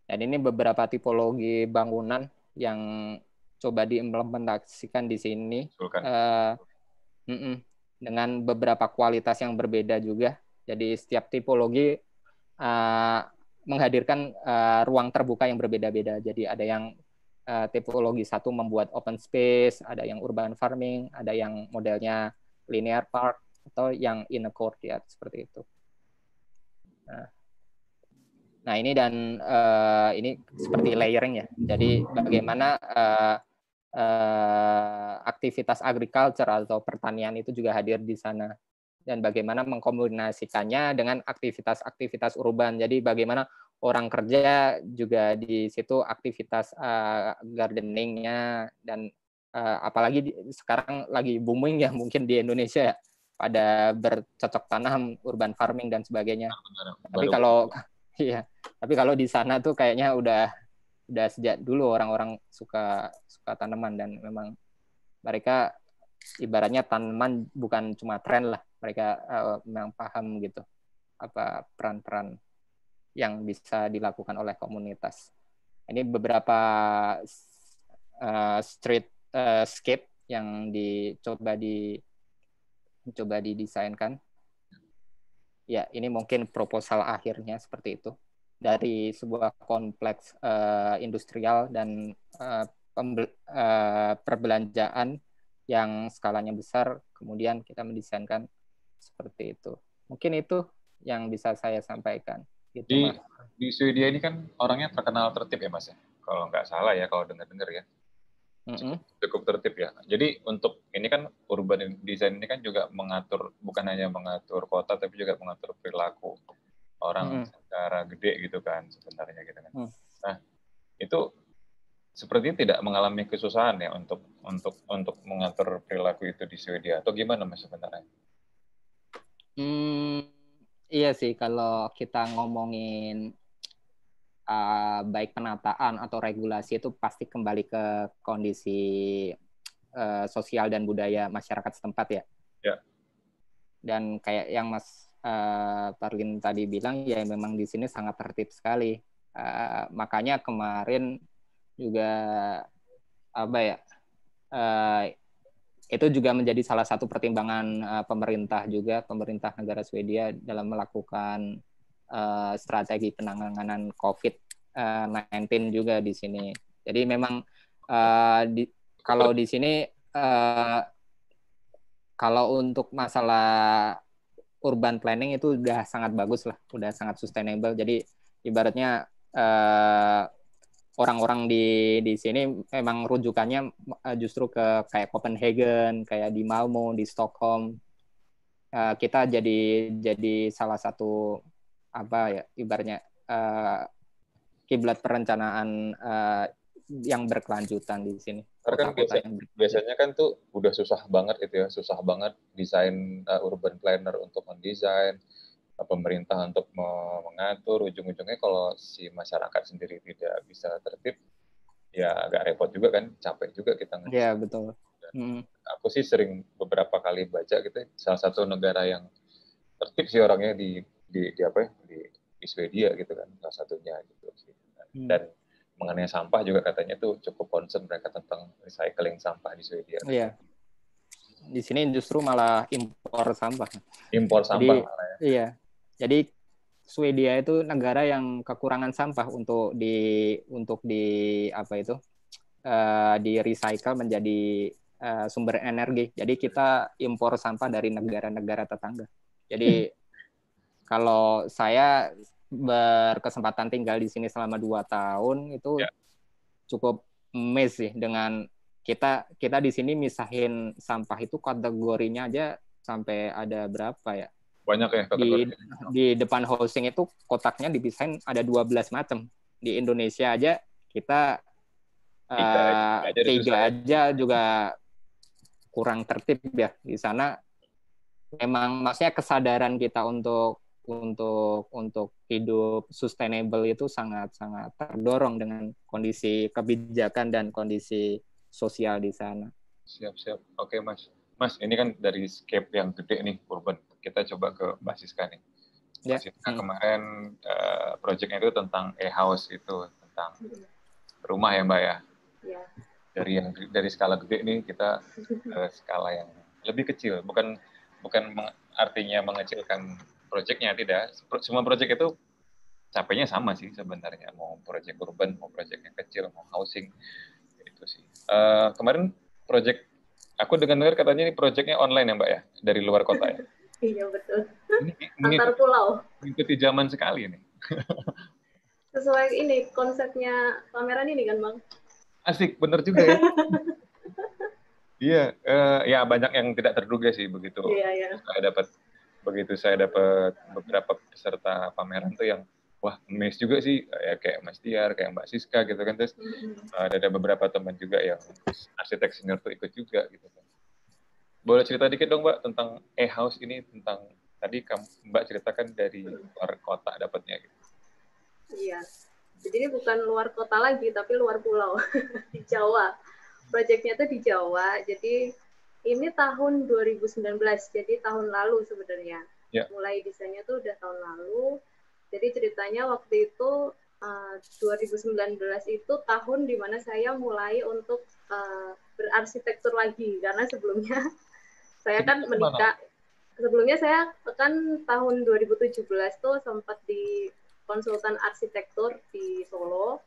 Dan ini beberapa tipologi bangunan yang coba diimplementasikan di sini dengan beberapa kualitas yang berbeda juga. Jadi setiap tipologi menghadirkan ruang terbuka yang berbeda-beda. Jadi ada yang tipologi satu membuat open space, ada yang urban farming, ada yang modelnya linear park, atau yang in a courtyard seperti itu. Nah ini dan ini seperti layering ya. Jadi bagaimana aktivitas agriculture atau pertanian itu juga hadir di sana, dan bagaimana mengkombinasikannya dengan aktivitas-aktivitas urban. Jadi bagaimana orang kerja juga di situ aktivitas gardeningnya, dan apalagi sekarang lagi booming ya mungkin di Indonesia ya, pada bercocok tanam, urban farming dan sebagainya. Tapi kalau di sana tuh kayaknya udah sejak dulu orang-orang suka tanaman, dan memang mereka ibaratnya tanaman bukan cuma tren lah, mereka memang paham gitu apa peran-peran yang bisa dilakukan oleh komunitas. Ini beberapa streetscape yang dicoba didesainkan. Ya, ini mungkin proposal akhirnya seperti itu. Dari sebuah kompleks industrial dan perbelanjaan yang skalanya besar, kemudian kita mendesainkan seperti itu. Mungkin itu yang bisa saya sampaikan. Gitu, di Swedia ini kan orangnya terkenal tertib ya, Mas ya? Kalau nggak salah ya, kalau dengar-dengar ya. Cukup tertib ya. Jadi untuk ini kan urban design ini kan juga mengatur, bukan hanya mengatur kota, tapi juga mengatur perilaku orang secara gede gitu kan sebenarnya gitu kan. Nah itu sepertinya tidak mengalami kesusahan ya untuk mengatur perilaku itu di Swedia, atau gimana Mas sebenarnya? Iya sih, kalau kita ngomongin baik penataan atau regulasi itu pasti kembali ke kondisi sosial dan budaya masyarakat setempat ya. Ya. Dan kayak yang Mas Parlin tadi bilang, ya memang di sini sangat tertib sekali. Makanya kemarin juga itu juga menjadi salah satu pertimbangan pemerintah negara Swedia dalam melakukan strategi penanganan COVID-19 juga di sini. Jadi memang kalau di sini kalau untuk masalah urban planning itu udah sangat bagus lah, udah sangat sustainable. Jadi ibaratnya orang-orang di sini memang rujukannya justru ke kayak Copenhagen, kayak di Malmo, di Stockholm. Kita jadi salah satu ibaratnya kiblat perencanaan yang berkelanjutan di sini. Karena kan biasanya kan tuh udah susah banget gitu ya, susah banget desain urban planner untuk mendesain, pemerintah untuk mengatur, ujung-ujungnya kalau si masyarakat sendiri tidak bisa tertib, ya agak repot juga kan, capek juga kita. Iya, betul. Aku sih sering beberapa kali baca gitu, salah satu negara yang tertib sih orangnya di Swedia gitu kan, salah satunya gitu sih. Dan mengenai sampah juga katanya tuh cukup concern mereka tentang recycling sampah di Swedia. Iya. Di sini justru malah impor sampah. Impor sampah. Iya. Jadi Swedia itu negara yang kekurangan sampah untuk di recycle menjadi sumber energi. Jadi kita impor sampah dari negara-negara tetangga. Jadi kalau saya berkesempatan tinggal di sini selama 2 tahun itu cukup amazed sih dengan kita di sini misahin sampah itu kategorinya aja sampai ada berapa ya? Banyak ya kategori. Di depan housing itu kotaknya dipisahin ada 12 macam. Di Indonesia aja kita tiga aja juga kurang tertib ya. Di sana memang maksudnya kesadaran kita untuk hidup sustainable itu sangat terdorong dengan kondisi kebijakan dan kondisi sosial di sana. Siap. Oke, Mas. Mas, ini kan dari scape yang gede nih, urban. Kita coba ke Mbak Siska nih. Mbak Siska kemarin proyeknya itu tentang e-house itu, tentang rumah ya, Mbak ya? Iya. Dari skala gede nih, kita skala yang lebih kecil. Bukan artinya mengecilkan proyeknya, tidak. Semua proyek itu capeknya sama sih sebenarnya. Mau proyek urban, mau proyek yang kecil, mau housing. Itu sih. Kemarin proyek, aku dengar katanya ini proyeknya online ya Mbak ya, dari luar kota ya? Iya betul. Ini antar pulau. Mengikuti zaman sekali nih. Sesuai ini konsepnya pameran ini kan Bang? Asik, bener juga ya. Iya, ya banyak yang tidak terduga sih begitu. Iya. Begitu saya dapat beberapa peserta pameran tuh yang wah, amazed juga sih, ya kayak Mas Tiar, kayak Mbak Siska gitu kan, terus ada beberapa teman juga yang arsitek senior tuh ikut juga gitu kan. Boleh cerita dikit dong Mbak tentang e-house ini, tentang tadi Mbak ceritakan dari luar kota dapatnya gitu. Iya, jadi ini bukan luar kota lagi, tapi luar pulau, di Jawa. Proyeknya itu di Jawa, jadi ini tahun 2019, jadi tahun lalu sebenarnya. Ya. Mulai desainnya tuh udah tahun lalu. Jadi ceritanya waktu itu 2019 itu tahun dimana saya mulai untuk berarsitektur lagi, karena sebelumnya saya kan menikah. Sebelumnya saya kan tahun 2017 tuh sempat di konsultan arsitektur di Solo,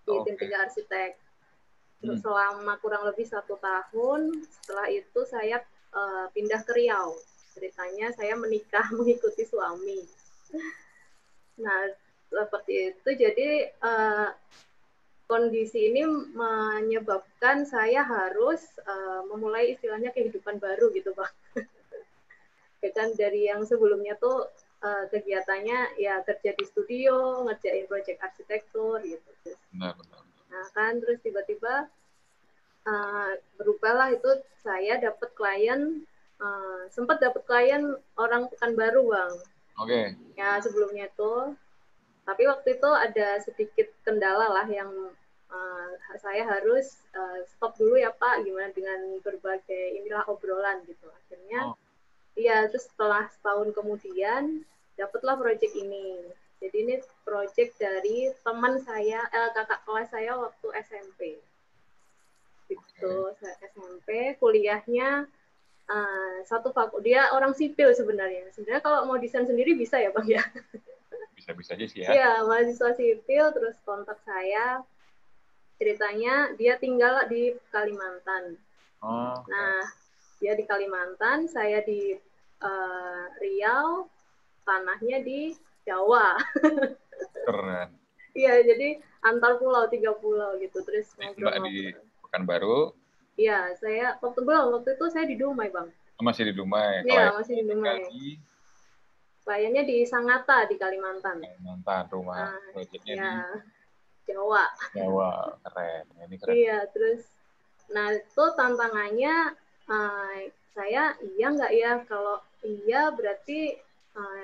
di tim 3 arsitek. Selama kurang lebih 1 tahun, setelah itu saya pindah ke Riau. Ceritanya saya menikah mengikuti suami. Nah, seperti itu. Jadi kondisi ini menyebabkan saya harus memulai istilahnya kehidupan baru gitu, Bang. Kan dari yang sebelumnya tuh kegiatannya ya kerja di studio, ngerjain proyek arsitektur gitu. Benar. Nah kan terus tiba-tiba berubahlah itu, saya dapat klien, sempat dapat klien orang Pekanbaru Bang. Oke. Ya sebelumnya itu, tapi waktu itu ada sedikit kendala lah yang saya harus stop dulu ya Pak, gimana dengan berbagai inilah obrolan gitu. Akhirnya iya, terus setelah setahun kemudian dapatlah proyek ini. Jadi ini proyek dari teman saya, kakak kelas saya waktu SMP. Gitu, SMP, kuliahnya satu fakultas. Dia orang sipil sebenarnya. Sebenarnya kalau mau desain sendiri bisa ya Bang ya? Bisa aja sih ya. Iya, mahasiswa sipil, terus kontak saya. Ceritanya dia tinggal di Kalimantan. Nah, dia di Kalimantan, saya di Riau, tanahnya di Jawa. Keren. Iya, jadi antar pulau, 3 pulau gitu. Terus Mbak di Pekanbaru? Iya, saya waktu itu saya di Dumai, Bang. Masih di Dumai? Iya, masih di Dumai. Kliennya di Sangatta, di Kalimantan. Kalimantan, rumah proyeknya di Jawa. Keren. Ini keren. Iya, terus, nah itu tantangannya, saya iya nggak ya, kalau iya berarti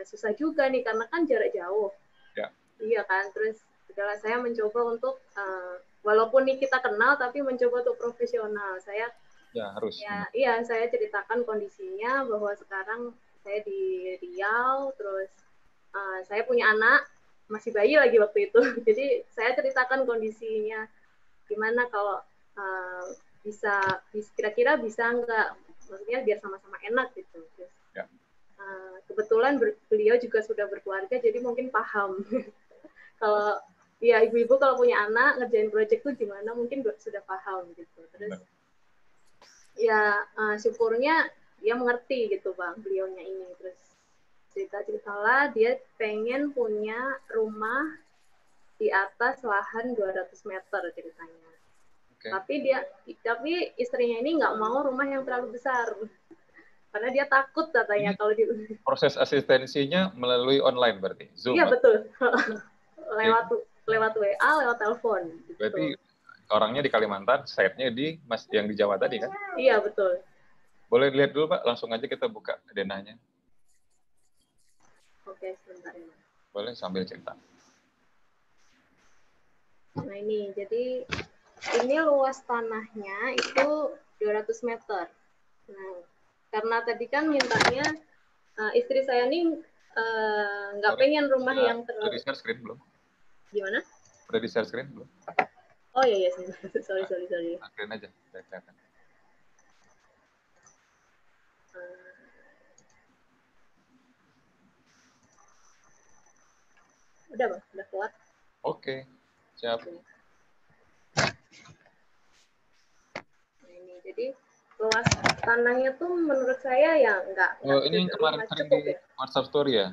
susah juga nih karena kan jarak jauh. Ya. Iya kan, terus setelah saya mencoba untuk walaupun nih kita kenal tapi mencoba untuk profesional. Saya harus. Iya, saya ceritakan kondisinya bahwa sekarang saya di Riau, terus saya punya anak, masih bayi lagi waktu itu. Jadi saya ceritakan kondisinya gimana kalau bisa kira-kira bisa nggak, maksudnya biar sama-sama enak gitu. Terus, kebetulan beliau juga sudah berkeluarga, jadi mungkin paham. Kalau ya ibu-ibu kalau punya anak ngerjain proyek tuh gimana, mungkin sudah paham gitu. Terus ya syukurnya dia mengerti gitu Bang, beliaunya ini. Terus cerita-ceritalah dia pengen punya rumah di atas lahan 200 meter ceritanya. Okay. Tapi istrinya ini nggak mau rumah yang terlalu besar. Karena dia takut katanya kalau di proses asistensinya melalui online berarti Zoom. Iya betul. lewat WA, lewat telepon. Gitu. Berarti orangnya di Kalimantan, site-nya yang di Jawa tadi kan? Iya betul. Boleh lihat dulu Pak, langsung aja kita buka denahnya. Oke, sebentar ya. Boleh sambil cerita. Nah ini, jadi ini luas tanahnya itu 200 meter. Nah, karena tadi kan mintanya istri saya nih nggak pengen rumah yang terlalu... Udah di-share screen belum? Gimana? Udah di-share screen belum? Oh iya, sorry. Screen aja, kelihatan. Udah Bang, udah keluar. Oke, siap. Nah ini, jadi luas tanahnya tuh menurut saya ya nggak. Ini kemarin sering di WhatsApp Story ya?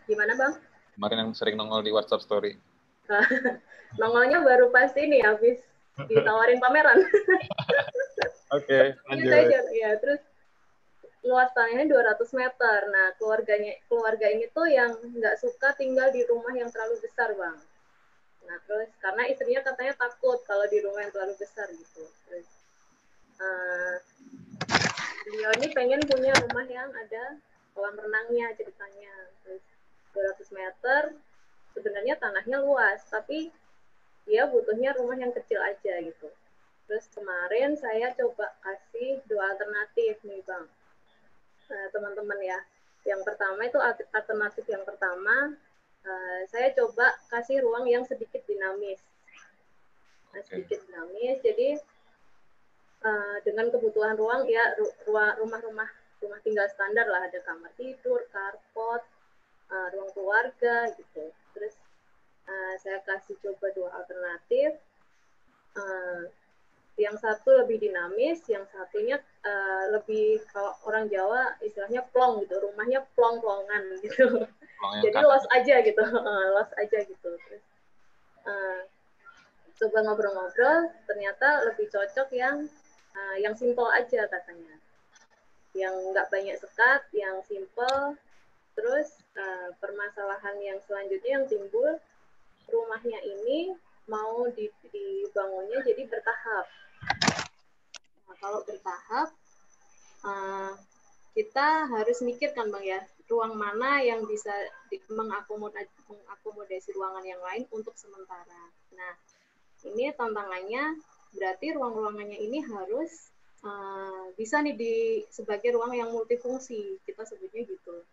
Gimana Bang? Kemarin yang sering nongol di WhatsApp Story. Nongolnya baru pas ini habis ditawarin pameran. Oke, lanjut. Ya, terus luas tanahnya 200 meter. Nah, keluarga ini tuh yang nggak suka tinggal di rumah yang terlalu besar, Bang. Nah, terus karena istrinya katanya takut kalau di rumah yang terlalu besar gitu. Terus beliau ini pengen punya rumah yang ada kolam renangnya ceritanya. Terus 200 meter, sebenarnya tanahnya luas, tapi dia butuhnya rumah yang kecil aja gitu. Terus kemarin saya coba kasih 2 alternatif nih, Bang. Teman-teman ya. Yang pertama itu alternatif yang pertama, saya coba kasih ruang yang sedikit dinamis. Nah, sedikit dinamis, jadi dengan kebutuhan ruang ya rumah tinggal standar lah, ada kamar tidur, carport, ruang keluarga gitu. Terus saya kasih coba 2 alternatif. Yang satu lebih dinamis, yang satunya lebih, kalau orang Jawa istilahnya plong gitu, rumahnya plong-plongan gitu. Jadi los aja gitu, los aja gitu. Terus coba ngobrol-ngobrol, ternyata lebih cocok yang simple aja katanya, yang nggak banyak sekat, yang simple. Terus permasalahan yang selanjutnya yang timbul, rumahnya ini mau dibangunnya jadi bertahap. Nah, kalau bertahap, kita harus mikirkan Bang ya, ruang mana yang bisa mengakomodasi ruangan yang lain untuk sementara. Nah, ini tantangannya, berarti ruang-ruangannya ini harus bisa nih sebagai ruang yang multifungsi, kita sebutnya gitu.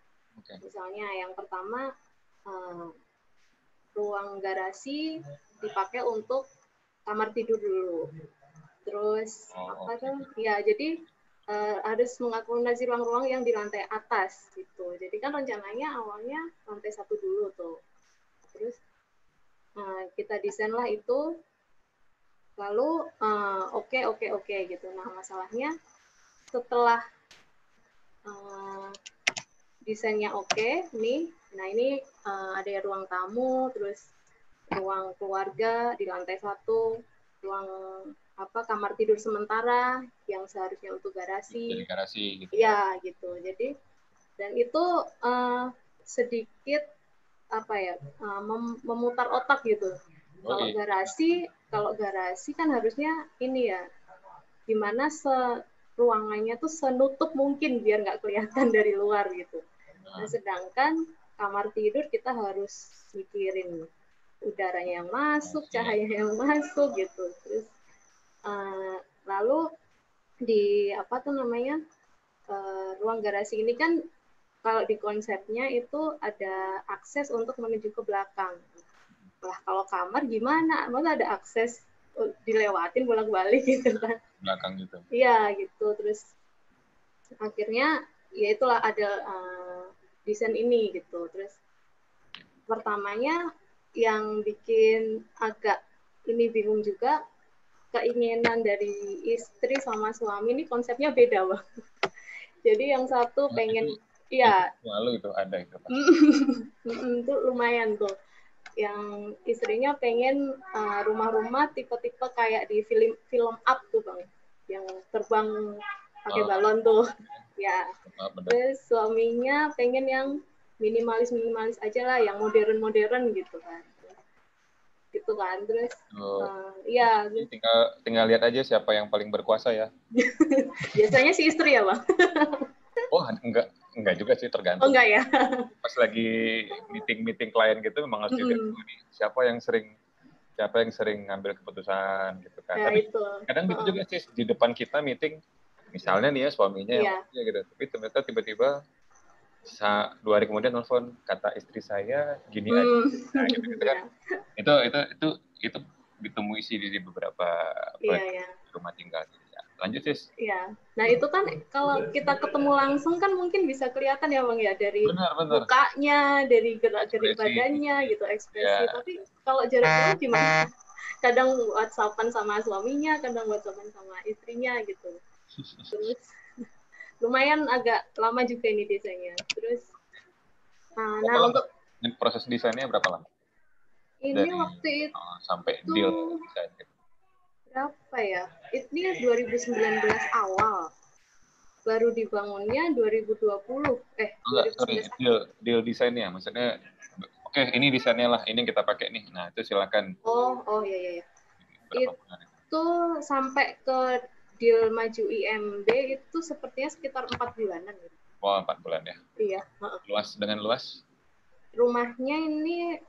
Okay. Misalnya yang pertama, ruang garasi dipakai untuk kamar tidur dulu. Terus ya, jadi harus mengakomodasi ruang-ruang yang di lantai atas gitu. Jadi kan rencananya awalnya lantai 1 dulu tuh. Terus kita desain lah itu. Lalu oke gitu. Nah, masalahnya setelah desainnya oke nih. Nah, ini ada ruang tamu, terus ruang keluarga di lantai 1, ruang kamar tidur sementara yang seharusnya untuk garasi. Jadi garasi gitu. Ya, gitu. Jadi dan itu sedikit memutar otak gitu. Kalau garasi kan harusnya ini ya, gimana ruangannya tuh senutup mungkin biar nggak kelihatan dari luar gitu. Nah, sedangkan kamar tidur kita harus mikirin udaranya yang masuk, cahaya yang masuk gitu. Terus lalu di ruang garasi ini kan kalau di konsepnya itu ada akses untuk menuju ke belakang. Lah kalau kamar gimana? Masa ada akses dilewatin bolak-balik gitu kan? Belakang gitu. Iya gitu. Terus akhirnya ya itulah ada desain ini gitu. Terus pertamanya yang bikin agak ini bingung juga, keinginan dari istri sama suami ini konsepnya beda Bang. Jadi yang satu pengen Lalu itu ada itu. Itu lumayan tuh. yang istrinya pengen rumah-rumah tipe-tipe kayak di film Up tuh Bang, yang terbang pakai balon tuh. Ya. Terus suaminya pengen yang minimalis aja lah, yang modern gitu kan. Gitu kan. Terus ya tinggal lihat aja siapa yang paling berkuasa ya. Biasanya si istri ya, Bang. Oh, enggak juga sih, tergantung. Oh, enggak ya. Pas lagi meeting klien gitu memang harus dilihat siapa yang sering ngambil keputusan gitu kan. Ya, tapi itu. Kadang gitu juga sih, di depan kita meeting misalnya nih ya suaminya yang gitu, tapi ternyata tiba-tiba 2 hari kemudian nelfon, kata istri saya gini aja. Nah, gitu kan. Itu ditemui sih di beberapa rumah tinggal. Lanjut, Sis. Iya. Nah, itu kan kalau kita ketemu langsung kan mungkin bisa kelihatan ya, Bang, ya, dari mukanya, dari gerak-gerik badannya gitu, ekspresi. Tapi kalau jarak jauh gimana? Kadang WhatsApp-an sama suaminya, kadang WhatsApp-an sama istrinya gitu. Terus lumayan agak lama juga ini desainnya. Terus untuk proses desainnya berapa lama? Ini dari waktu itu sampai deal desain gitu. Berapa ya? Ini 2019 awal. Baru dibangunnya 2020. Sorry, deal desainnya. Maksudnya, oke, ini desainnya lah, ini kita pakai nih. Nah, itu silakan. Oh, iya. Itu sampai ke deal maju IMB itu sepertinya sekitar 4 bulanan. Wah, 4 bulan ya? Iya. Dengan luas? Rumahnya ini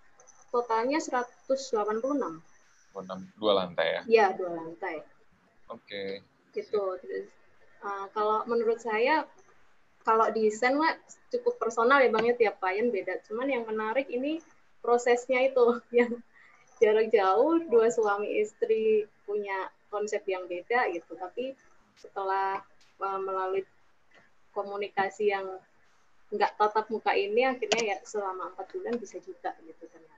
totalnya 186. 2 lantai ya? Iya, 2 lantai. Oke. Gitu. Terus, kalau menurut saya, kalau desain mah cukup personal ya Bang, ya, tiap klien beda. Cuman yang menarik ini prosesnya itu, yang jarak jauh, 2 suami istri punya konsep yang beda gitu. Tapi setelah melalui komunikasi yang nggak tatap muka ini, akhirnya ya selama 4 bulan bisa juga gitu ternyata.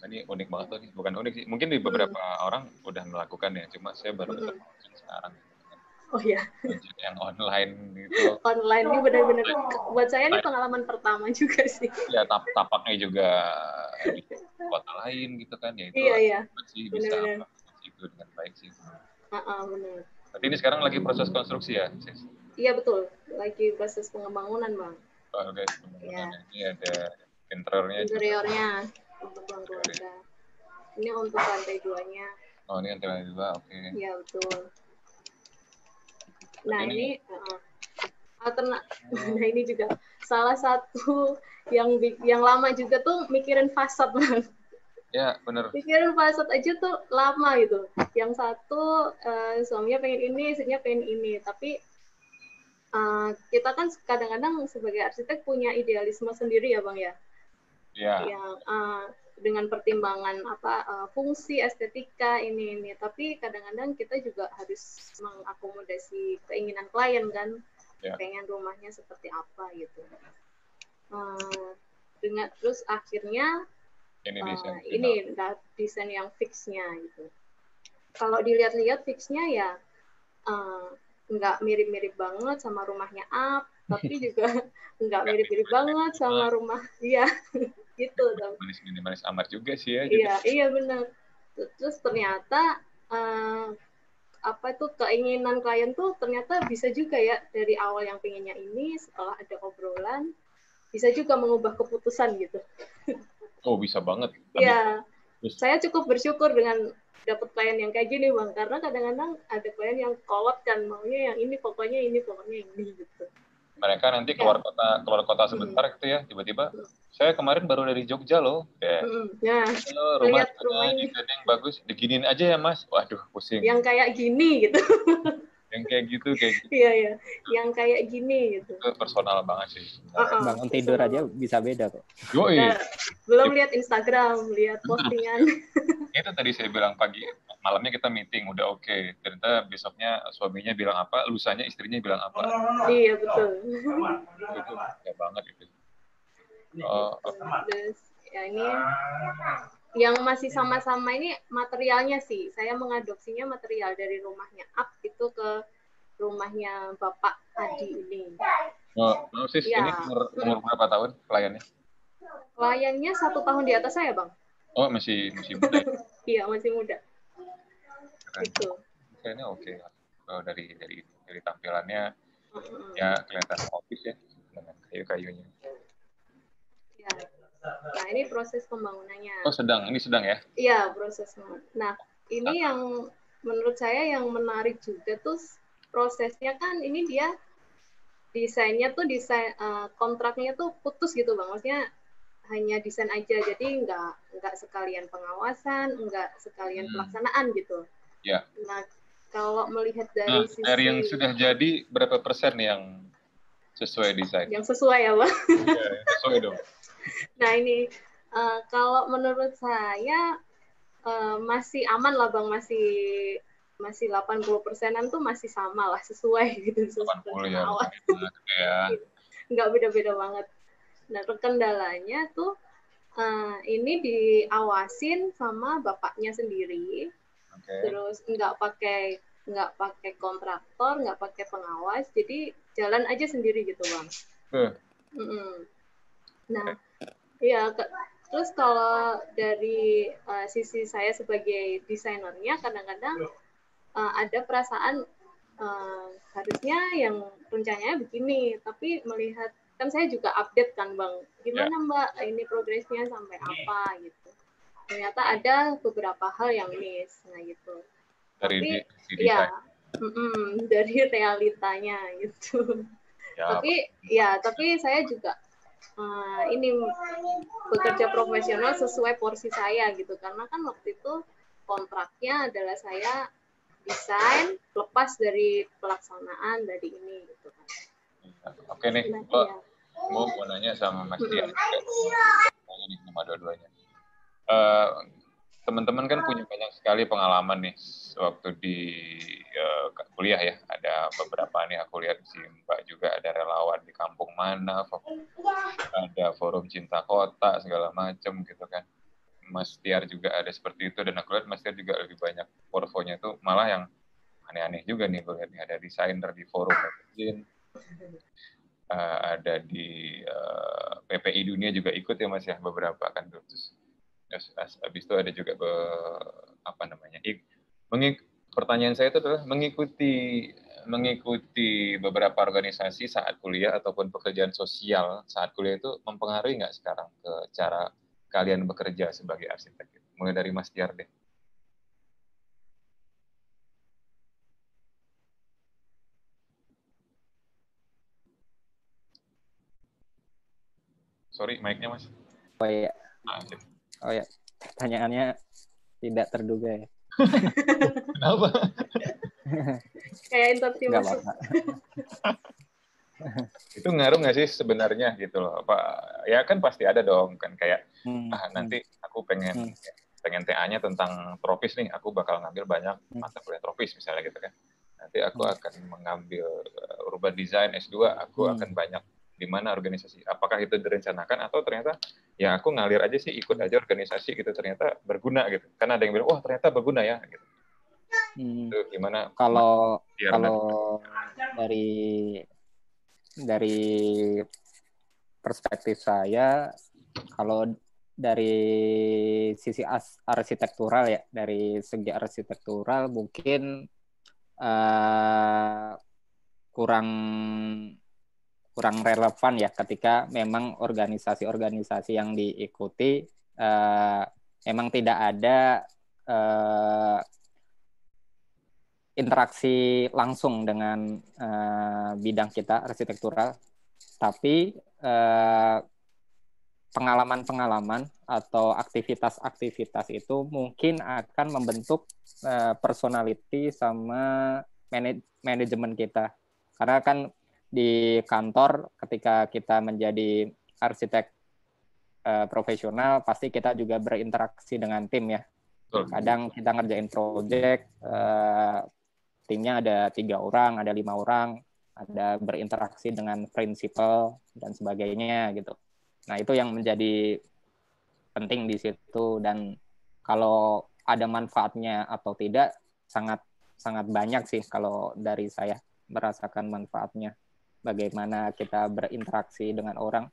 Ini unik banget tuh nih, bukan unik sih. Mungkin di beberapa orang udah melakukan ya, cuma saya baru sekarang. Oh ya. Yang online gitu. Online ini benar-benar buat saya ini pengalaman pertama juga sih. Ya, tapaknya juga di kota lain gitu kan ya, itu masih bisa itu dengan baik sih. Benar. Berarti ini sekarang lagi proses konstruksi ya, Sis? Iya betul, lagi proses pengembangunan Bang. Oke, pengembangunan. Ini ada interiornya untuk ruang keluarga. Ini untuk lantai 2-nya. Oh, ini lantai 2, oke. Iya betul. Nah ini nah ini juga salah satu yang lama juga tuh mikirin fasad Bang. Ya benar. Mikirin fasad aja tuh lama gitu. Yang satu suaminya pengen ini, istrinya pengen ini, tapi kita kan kadang-kadang sebagai arsitek punya idealisme sendiri ya Bang ya. Iya. Yang dengan pertimbangan fungsi, estetika ini. Tapi kadang-kadang kita juga harus mengakomodasi keinginan klien kan, pengen rumahnya seperti apa gitu. Terus akhirnya ini desain yang fixnya gitu. Kalau dilihat-lihat fixnya ya nggak mirip-mirip banget sama rumahnya Up, tapi juga nggak mirip-mirip banget sama rumah gitu. Minimalis amat juga sih ya. Iya benar. Terus ternyata keinginan klien tuh ternyata bisa juga ya, dari awal yang pengennya ini, setelah ada obrolan bisa juga mengubah keputusan gitu. Oh, bisa banget. Iya. Saya cukup bersyukur dengan dapat klien yang kayak gini Bang, karena kadang-kadang ada klien yang kolot kan, maunya yang ini pokoknya ini gitu. Mereka nanti keluar kota sebentar gitu ya, tiba-tiba saya kemarin baru dari Jogja loh. Rumahnya di Gading bagus, diginin aja ya Mas. Waduh, pusing. Yang kayak gini gitu. Yang kayak gitu. Iya. Yang kayak gini gitu. Itu personal banget sih. Bangun tidur aja bisa beda kok. Belum lihat Instagram, lihat postingan. Itu tadi saya bilang malamnya kita meeting udah oke. Ternyata besoknya suaminya bilang apa, lusanya istrinya bilang apa. Iya betul. Itu ya banget itu. Terus ini yang masih sama-sama ini materialnya sih. Saya mengadopsinya material dari rumahnya Up itu ke rumahnya Bapak Adi ini. Sis, ini umur berapa tahun kliennya? Kliennya 1 tahun di atas saya Bang. Oh, masih muda. Iya, masih muda. Keren. Itu. Kayaknya oke. Dari tampilannya ya kelihatan office ya dengan kayu-kayunya. Ya. Nah, ini proses pembangunannya. Oh, ini sedang ya? Iya, proses. Nah, ini yang menurut saya yang menarik juga tuh prosesnya kan ini dia desainnya tuh kontraknya tuh putus gitu Bang. Maksudnya hanya desain aja, jadi nggak sekalian pengawasan, nggak sekalian pelaksanaan gitu. Ya. Nah, kalau melihat dari sisi dari yang sudah jadi berapa persen yang sesuai desain? Yang sesuai ya, Bang? Ya, sesuai dong. Nah, ini kalau menurut saya masih aman lah, Bang. Masih 80%-an tuh masih sama lah, sesuai gitu. 80 ya. Nggak beda-beda banget. Nah, kendalanya tuh ini diawasin sama bapaknya sendiri. Terus nggak pakai kontraktor, nggak pakai pengawas, jadi jalan aja sendiri gitu Bang. Nah, ya terus kalau dari sisi saya sebagai desainernya, kadang-kadang ada perasaan harusnya yang rencananya begini, tapi melihat kan saya juga update kan Bang, gimana Mbak ini progresnya sampai apa gitu. Ternyata ada beberapa hal yang miss, nah gitu. Tapi ya dari realitanya gitu. Ya, tapi saya juga ini bekerja profesional sesuai porsi saya gitu, karena kan waktu itu kontraknya adalah saya desain lepas dari pelaksanaan dari ini gitu kan. Oke nih, mau nanya sama Mas Dian. Ini sama dua-duanya. Teman-teman kan punya banyak sekali pengalaman nih waktu di kuliah ya. Ada beberapa nih aku lihat si Mbak juga ada relawan di kampung mana, ada forum cinta kota segala macam gitu kan. Mas Tiar juga ada seperti itu, dan aku lihat Mas Tiar juga lebih banyak portfolionya itu malah yang aneh-aneh juga nih, gue lihat nih ada desainer di forum magazine, ada di PPI Dunia juga ikut ya Mas ya, beberapa kan terus habis itu ada juga pertanyaan saya itu adalah mengikuti beberapa organisasi saat kuliah ataupun pekerjaan sosial saat kuliah itu mempengaruhi nggak sekarang ke cara kalian bekerja sebagai arsitek? Mulai dari Mas Tiar deh. Sorry, mic-nya Mas. Oh iya. Oh ya, pertanyaannya tidak terduga ya. Kenapa? Kayak interview. Nggak apa-apa. Itu ngaruh nggak sih sebenarnya gitu loh? Ya kan pasti ada dong kan kayak nanti aku pengen TA-nya tentang tropis nih, aku bakal ngambil banyak mata kuliah tropis misalnya gitu kan. Nanti aku akan mengambil urban design S2, aku akan banyak di mana organisasi. Apakah itu direncanakan atau ternyata ya aku ngalir aja sih, ikut aja organisasi gitu, ternyata berguna gitu. Karena ada yang bilang, wah ternyata berguna ya gitu. Itu gimana? Kalau dari perspektif saya, kalau dari sisi arsitektural ya, dari segi arsitektural mungkin kurang relevan ya ketika memang organisasi-organisasi yang diikuti memang tidak ada interaksi langsung dengan bidang kita arsitektural, tapi pengalaman-pengalaman atau aktivitas-aktivitas itu mungkin akan membentuk personality sama manajemen kita. Karena kan di kantor ketika kita menjadi arsitek profesional pasti kita juga berinteraksi dengan tim ya. Kadang kita ngerjain project, timnya ada 3 orang, ada 5 orang, ada berinteraksi dengan prinsipal dan sebagainya gitu. Nah itu yang menjadi penting di situ, dan kalau ada manfaatnya atau tidak sangat banyak sih kalau dari saya merasakan manfaatnya. Bagaimana kita berinteraksi dengan orang.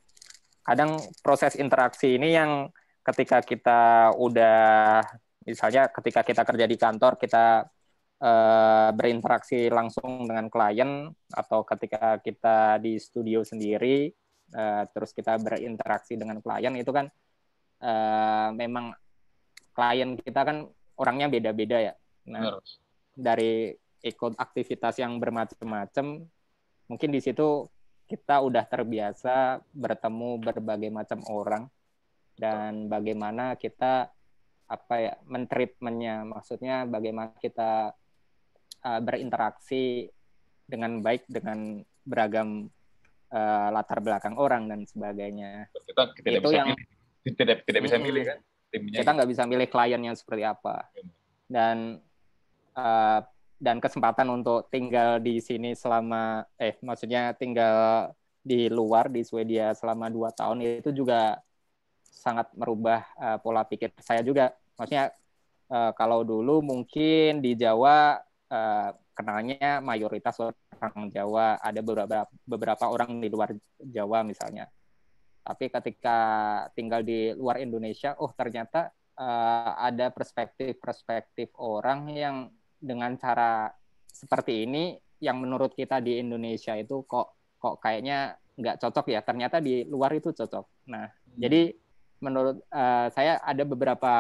Kadang proses interaksi ini yang ketika kita udah, misalnya ketika kita kerja di kantor, kita berinteraksi langsung dengan klien, atau ketika kita di studio sendiri, terus kita berinteraksi dengan klien, itu kan memang klien kita kan orangnya beda-beda ya. Nah, dari ikut aktivitas yang bermacam-macam, mungkin di situ kita udah terbiasa bertemu berbagai macam orang, dan bagaimana kita men-treatment-nya, maksudnya bagaimana kita berinteraksi dengan baik dengan beragam latar belakang orang dan sebagainya. Kita itu yang tidak bisa milih kan timnya. Kita nggak bisa milih kliennya seperti apa. Dan kesempatan untuk tinggal di sini selama maksudnya tinggal di luar di Swedia selama 2 tahun itu juga sangat merubah pola pikir saya juga. Maksudnya kalau dulu mungkin di Jawa kenalnya mayoritas orang Jawa, ada beberapa orang di luar Jawa misalnya. Tapi ketika tinggal di luar Indonesia, ternyata ada perspektif orang yang dengan cara seperti ini yang menurut kita di Indonesia itu kok kayaknya nggak cocok ya, ternyata di luar itu cocok. Nah, jadi menurut saya ada beberapa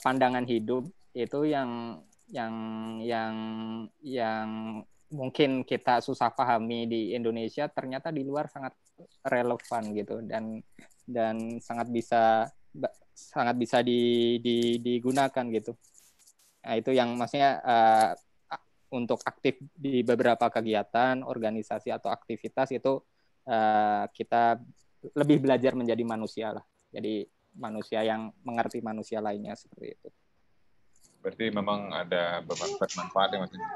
pandangan hidup itu yang mungkin kita susah pahami di Indonesia, ternyata di luar sangat relevan gitu, dan sangat bisa digunakan gitu. Nah, itu yang maksudnya untuk aktif di beberapa kegiatan, organisasi atau aktivitas itu kita lebih belajar menjadi manusia lah. Jadi manusia yang mengerti manusia lainnya, seperti itu. Berarti memang ada bermanfaat ya maksudnya.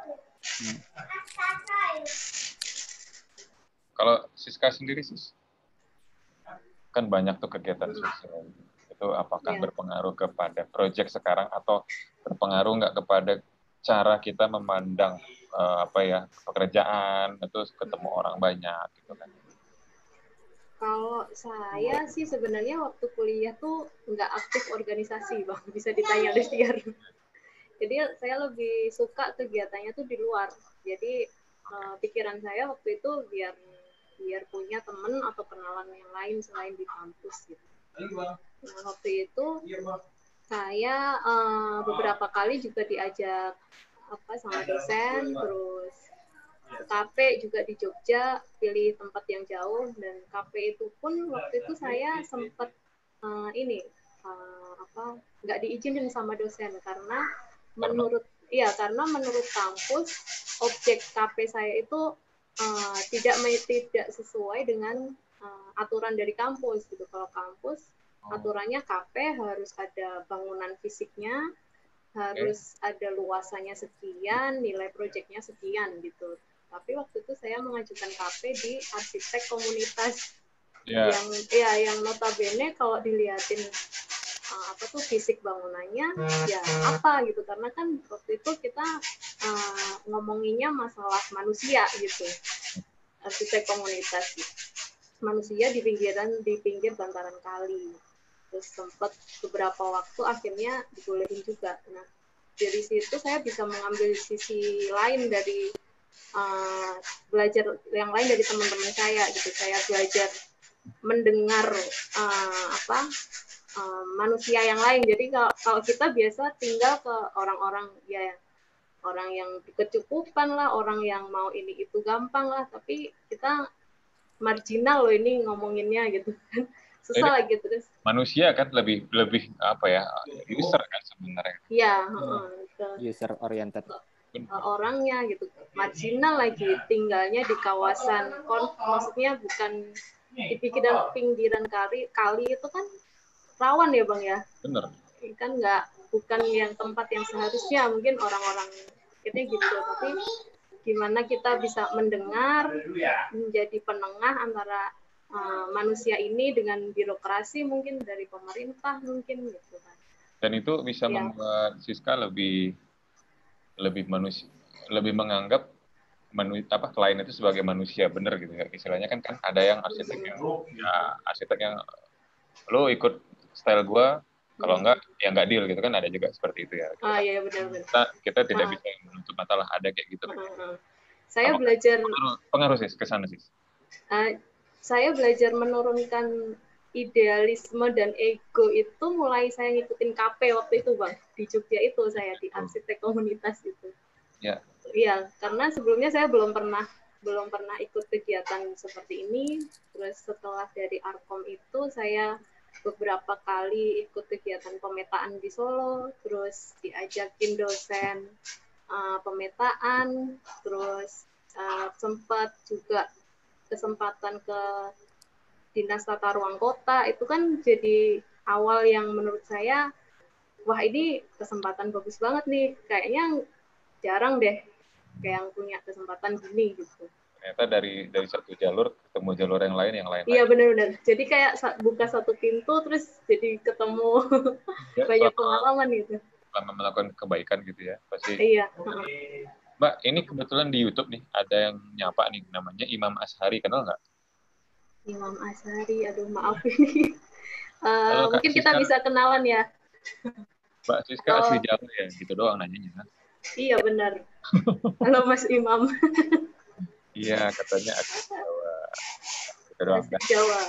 Kalau Siska sendiri, Sis, kan banyak tuh kegiatan sosial. Itu apakah berpengaruh kepada proyek sekarang atau berpengaruh nggak kepada cara kita memandang pekerjaan, itu ketemu orang banyak gitu kan? Kalau saya sih sebenarnya waktu kuliah tuh nggak aktif organisasi, Bang. Bisa ditanya Destiar. Jadi saya lebih suka kegiatannya tuh di luar. Jadi pikiran saya waktu itu biar punya teman atau kenalan yang lain selain di kampus gitu. Nah, waktu itu saya beberapa kali juga diajak sama dosen, terus ke kafe juga di Jogja, pilih tempat yang jauh, dan kafe itu pun waktu itu saya sempat nggak diizinin sama dosen karena menurut kampus objek kafe saya itu tidak sesuai dengan aturan dari kampus gitu. Kalau kampus aturannya kafe harus ada bangunan fisiknya, harus ada luasannya sekian, nilai proyeknya sekian gitu. Tapi waktu itu saya mengajukan kafe di arsitek komunitas yang notabene kalau dilihatin fisik bangunannya ya apa gitu, karena kan waktu itu kita ngomonginnya masalah manusia gitu, arsitek komunitas gitu. Manusia di pinggir bantaran kali. Terus sempat beberapa waktu akhirnya dibolehin juga. Nah, dari situ saya bisa mengambil sisi lain dari belajar yang lain dari teman-teman saya gitu. Saya belajar mendengar manusia yang lain. Jadi kalau kita biasa tinggal ke orang-orang orang yang kecukupan lah, orang yang mau ini itu gampang lah, tapi kita marginal loh ini ngomonginnya gitu kan. Susah lah gitu. Terus manusia kan lebih user kan sebenarnya. Iya, user oriented. Orangnya gitu marginal lagi, tinggalnya di kawasan maksudnya bukan di pinggiran kali itu kan rawan ya Bang ya. Benar. Kan bukan yang tempat yang seharusnya mungkin orang-orang gitu, tapi gimana kita bisa mendengar, menjadi penengah antara manusia ini dengan birokrasi mungkin dari pemerintah mungkin gitu kan. Dan itu bisa membuat Siska lebih menganggap klien itu sebagai manusia bener gitu ya. Istilahnya kan ada yang arsitek yang lo ikut style gua, kalau enggak ya enggak deal gitu kan, ada juga seperti itu ya. Iya benar. Kita tidak bisa menutup mata lah, ada kayak gitu. Saya belajar pengaruh sih ke sana sih. Saya belajar menurunkan idealisme dan ego itu mulai saya ngikutin KP waktu itu Bang, di Jogja itu saya di arsitek komunitas itu. Ya. Iya, karena sebelumnya saya belum pernah ikut kegiatan seperti ini. Terus setelah dari Arkom itu saya beberapa kali ikut kegiatan pemetaan di Solo, terus diajakin dosen pemetaan, terus sempat juga kesempatan ke Dinas Tata Ruang Kota. Itu kan jadi awal yang menurut saya, wah ini kesempatan bagus banget nih, kayaknya jarang deh kayak yang punya kesempatan gini gitu. Ternyata dari satu jalur ketemu jalur yang lain. Iya benar-benar. Jadi kayak buka satu pintu terus jadi ketemu banyak pengalaman gitu. Selama melakukan kebaikan gitu ya pasti. Iya. Mbak, ini kebetulan di YouTube nih ada yang nyapa nih, namanya Imam Ashari, kenal nggak? Imam Ashari, aduh maaf ini. Halo, mungkin kita bisa kenalan ya. Mbak Siska asli Jawa ya, gitu doang nanyanya. Iya benar. Halo Mas Imam. Iya, katanya asli Jawa. Gitu doang. Asli Jawa.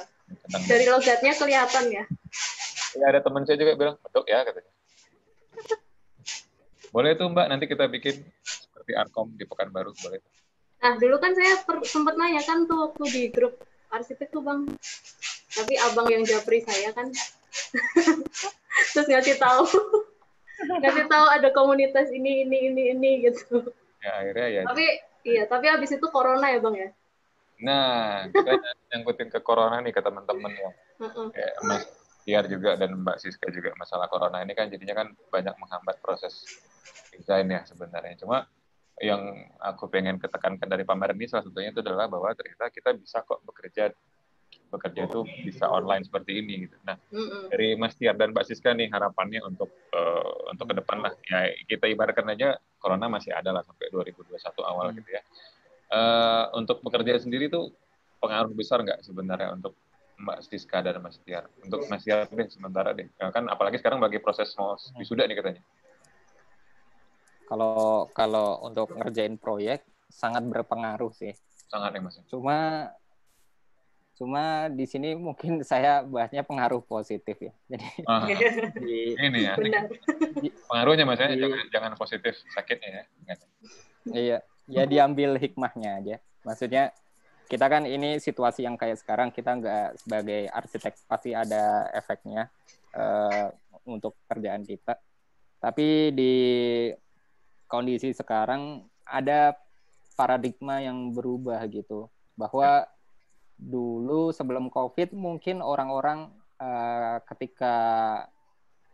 Dari logatnya kelihatan ya. Ya, ada teman saya juga bilang, betul ya katanya. Boleh tuh Mbak, nanti kita bikin seperti Arkom di Pekanbaru, boleh. Nah, dulu kan saya sempat nanya kan tuh waktu di grup arsitek tuh Bang. Tapi abang yang japri saya kan. Terus ngasih tahu ada komunitas ini gitu. Ya akhirnya ya. Tapi habis itu corona ya Bang ya. Nah, kita nyangkutin ke corona nih ke teman-teman yang kayak Mas Tiar juga dan Mbak Siska juga. Masalah corona ini kan jadinya kan banyak menghambat proses desain ya sebenarnya. Cuma yang aku pengen ketekankan dari pameran ini salah satunya itu adalah bahwa ternyata kita bisa kok bekerja itu bisa online seperti ini gitu. Nah, dari Mas Tiar dan Mbak Siska nih harapannya untuk ke depan lah. Ya kita ibaratkan aja corona masih ada lah sampai 2021 awal gitu ya. Untuk bekerja sendiri tuh pengaruh besar nggak sebenarnya untuk Mbak Siska dan Mas Tiar? Untuk Mas Tiar deh sementara deh. Kan apalagi sekarang bagi proses mau wisuda nih katanya. Kalau untuk ngerjain proyek sangat berpengaruh sih. Sangat ya Mas. Cuma di sini mungkin saya bahasnya pengaruh positif ya. Jadi ini ya. Pengaruhnya Mas ya, jangan positif sakitnya ya. Iya, ya diambil hikmahnya aja. Maksudnya kita kan ini situasi yang kayak sekarang, kita nggak sebagai arsitek pasti ada efeknya untuk kerjaan kita. Tapi di kondisi sekarang ada paradigma yang berubah gitu, bahwa dulu sebelum COVID mungkin orang-orang ketika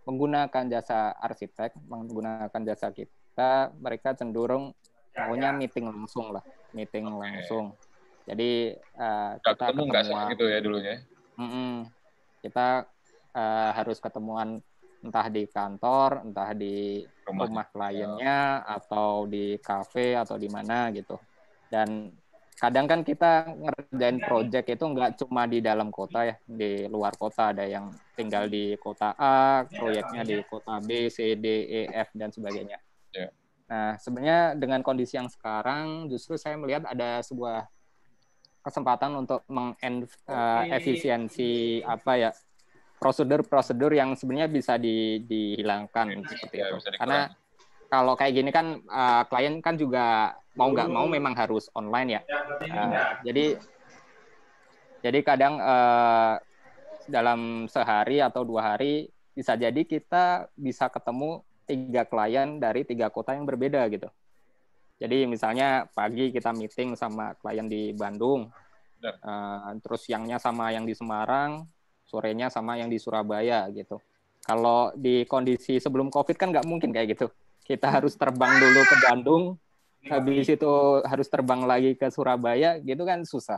menggunakan jasa arsitek, menggunakan jasa kita, mereka cenderung maunya meeting langsung. Jadi kita ketemuan gitu ya dulunya. Kita harus ketemuan entah di kantor, entah di rumah kliennya, atau di kafe atau di mana gitu. Dan kadang kan kita ngerjain project itu nggak cuma di dalam kota ya, di luar kota ada yang tinggal di kota A, proyeknya di kota B, C, D, E, F, dan sebagainya. Yeah. Nah, sebenarnya dengan kondisi yang sekarang, justru saya melihat ada sebuah kesempatan untuk mengefisiensi prosedur-prosedur yang sebenarnya bisa dihilangkan seperti itu. Karena kalau kayak gini kan klien kan juga mau nggak mau memang harus online ya. Jadi kadang dalam sehari atau 2 hari bisa jadi kita bisa ketemu 3 klien dari 3 kota yang berbeda gitu. Jadi misalnya pagi kita meeting sama klien di Bandung, terus siangnya sama yang di Semarang, sorenya sama yang di Surabaya gitu. Kalau di kondisi sebelum COVID kan nggak mungkin kayak gitu. Kita harus terbang dulu ke Bandung, habis itu harus terbang lagi ke Surabaya, gitu kan susah.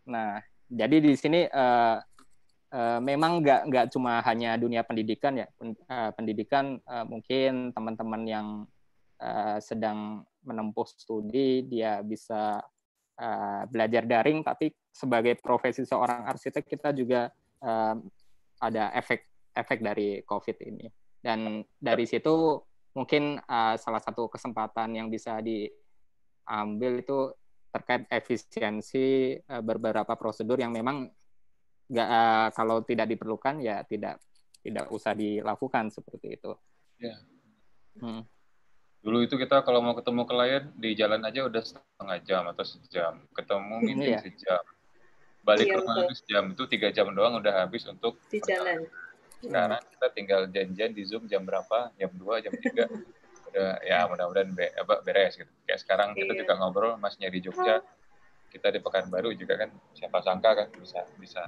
Nah, jadi di sini memang nggak cuma hanya dunia pendidikan ya. Pendidikan mungkin teman-teman yang sedang menempuh studi, dia bisa belajar daring, tapi sebagai profesi seorang arsitek kita juga ada efek dari COVID ini. Dan dari situ mungkin salah satu kesempatan yang bisa diambil itu terkait efisiensi beberapa prosedur yang memang kalau tidak diperlukan ya tidak usah dilakukan seperti itu. Ya. Dulu itu kita kalau mau ketemu klien di jalan aja udah setengah jam atau sejam, ketemu meeting sejam, balik ke rumah itu sejam, itu 3 jam doang udah habis untuk di jalan. Sekarang kita tinggal janjian di Zoom jam berapa, jam 2, jam 3, udah ya mudah-mudahan beres gitu. Kayak sekarang kita juga ngobrol, masnya di Jogja, kita di Pekanbaru juga kan, siapa sangka kan bisa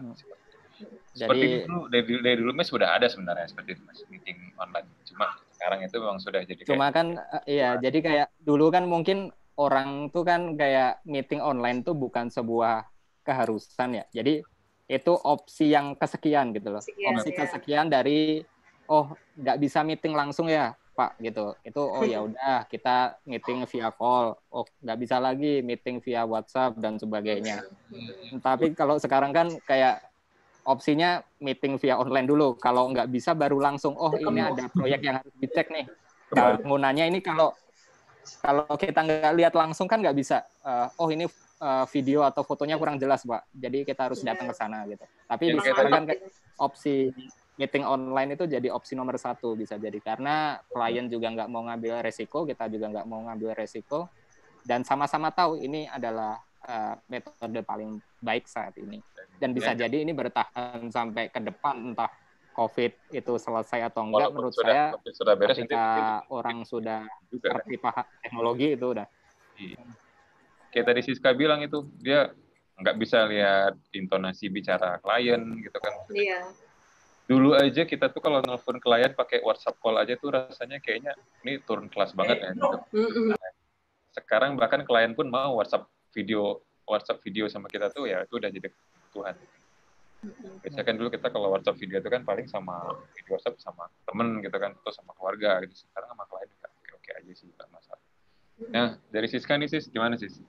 seperti itu. Dari dulu Mas sudah ada sebenarnya seperti itu Mas, meeting online. Cuma sekarang itu memang sudah jadi Cuma kan jadi kayak dulu kan mungkin orang tuh kan kayak meeting online tuh bukan sebuah keharusan ya. Jadi itu opsi yang kesekian gitu loh. Opsi kesekian dari nggak bisa meeting langsung ya Pak gitu. Itu ya udah kita meeting via call. Nggak bisa lagi meeting via WhatsApp dan sebagainya. Tapi kalau sekarang kan kayak opsinya meeting via online dulu. Kalau nggak bisa baru langsung, ini ada proyek yang harus dicek nih. Bangunannya ini kalau kita nggak lihat langsung kan nggak bisa. Ini video atau fotonya kurang jelas, Pak. Jadi kita harus datang ke sana gitu. Tapi di sekarang kan opsi meeting online itu jadi opsi nomor 1 bisa jadi. Karena klien juga nggak mau ngambil resiko, kita juga nggak mau ngambil resiko. Dan sama-sama tahu ini adalah metode paling baik saat ini. Dan bisa jadi ini bertahan sampai ke depan, entah COVID itu selesai atau enggak. Menurut saya beres, ketika orang sudah ngerti paham teknologi itu udah. Kayak tadi Siska bilang itu, dia nggak bisa lihat intonasi bicara klien gitu kan. Iya. Dulu aja kita tuh kalau nelfon klien pakai WhatsApp call aja tuh rasanya kayaknya ini turun kelas banget ya gitu. Sekarang bahkan klien pun mau WhatsApp video sama kita tuh ya itu udah jadi kebutuhan. Biasanya kan dulu kita kalau WhatsApp video itu kan paling sama video WhatsApp sama temen gitu kan atau sama keluarga gitu. Sekarang sama klien juga oke aja sih, nggak masalah. Nah dari Siska nih Sis, gimana Sis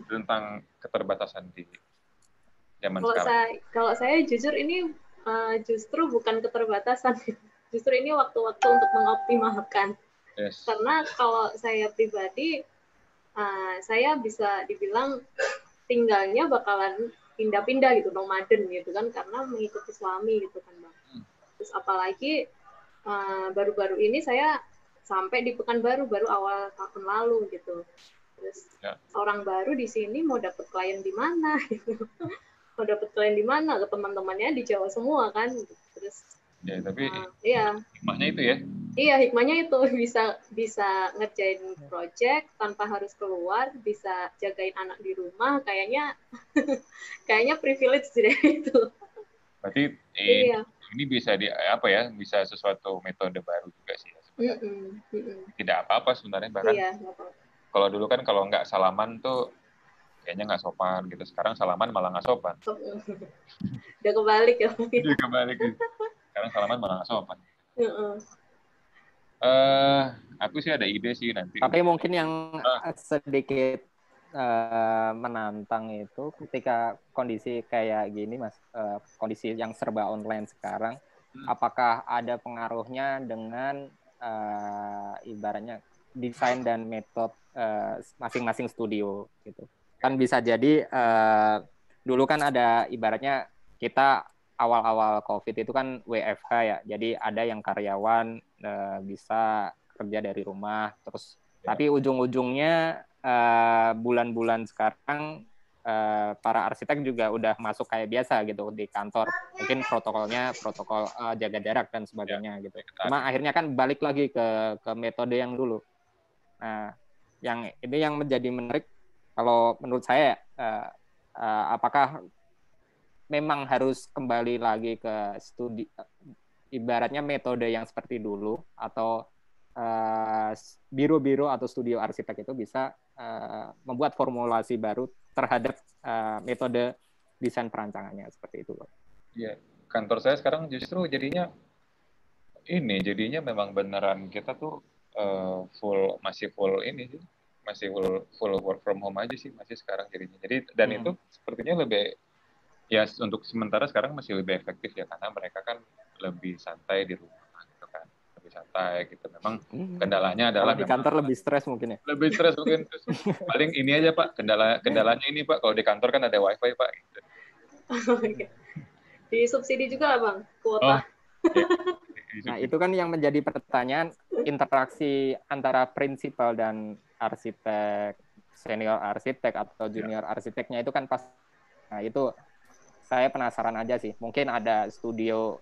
tentang keterbatasan di zaman sekarang? Kalau saya jujur ini justru bukan keterbatasan, justru ini waktu-waktu untuk mengoptimalkan. Karena kalau saya pribadi saya bisa dibilang tinggalnya bakalan pindah-pindah gitu, nomaden gitu kan, karena mengikuti suami gitu kan Bang. Terus apalagi baru-baru ini saya sampai di Pekanbaru baru awal tahun lalu gitu. Terus orang baru di sini mau dapet klien di mana gitu. Mau dapet klien di mana? Ke teman-temannya di Jawa semua kan. Terus ya, tapi iya. Hikmahnya itu ya? Iya, hikmahnya itu bisa ngerjain project tanpa harus keluar, bisa jagain anak di rumah, kayaknya privilege deh itu. Berarti ini bisa bisa sesuatu metode baru juga sih ya sebenarnya. Tidak apa-apa sebenarnya, bahkan kalau dulu kan kalau nggak salaman tuh kayaknya nggak sopan gitu. Sekarang salaman malah nggak sopan. Udah kebalik ya. Udah kebalik gitu. Sekarang salaman malah nggak sopan. Aku sih ada ide sih nanti. Tapi mungkin yang sedikit menantang itu ketika kondisi kayak gini Mas, kondisi yang serba online sekarang, apakah ada pengaruhnya dengan ibaratnya desain dan metode masing-masing studio gitu. Kan bisa jadi dulu kan ada ibaratnya kita awal-awal COVID itu kan WFH ya, jadi ada yang karyawan bisa kerja dari rumah, terus tapi ujung-ujungnya bulan-bulan sekarang para arsitek juga udah masuk kayak biasa gitu di kantor, mungkin protokolnya protokol jaga jarak dan sebagainya gitu. Cuma akhirnya kan balik lagi ke metode yang dulu. Nah, yang ini yang menjadi menarik kalau menurut saya apakah memang harus kembali lagi ke studi ibaratnya metode yang seperti dulu, atau biro-biro atau studio arsitek itu bisa membuat formulasi baru terhadap metode desain perancangannya seperti itu. Iya, kantor saya sekarang justru jadinya memang beneran kita tuh masih full ini sih, masih full work from home aja sih masih sekarang jadinya. Jadi dan itu sepertinya lebih ya untuk sementara sekarang masih lebih efektif ya karena mereka kan lebih santai di rumah gitu kan. Lebih santai gitu. Memang kendalanya adalah kalau di kantor lebih stres mungkin ya. Lebih stres mungkin. Paling ini aja Pak, kendalanya ini Pak, kalau di kantor kan ada wifi Pak gitu. Disubsidi juga lah Bang, kuota. Oh. Nah, itu kan yang menjadi pertanyaan interaksi antara prinsipal dan arsitek, senior arsitek atau junior arsiteknya itu kan pas. Nah, itu saya penasaran aja sih. Mungkin ada studio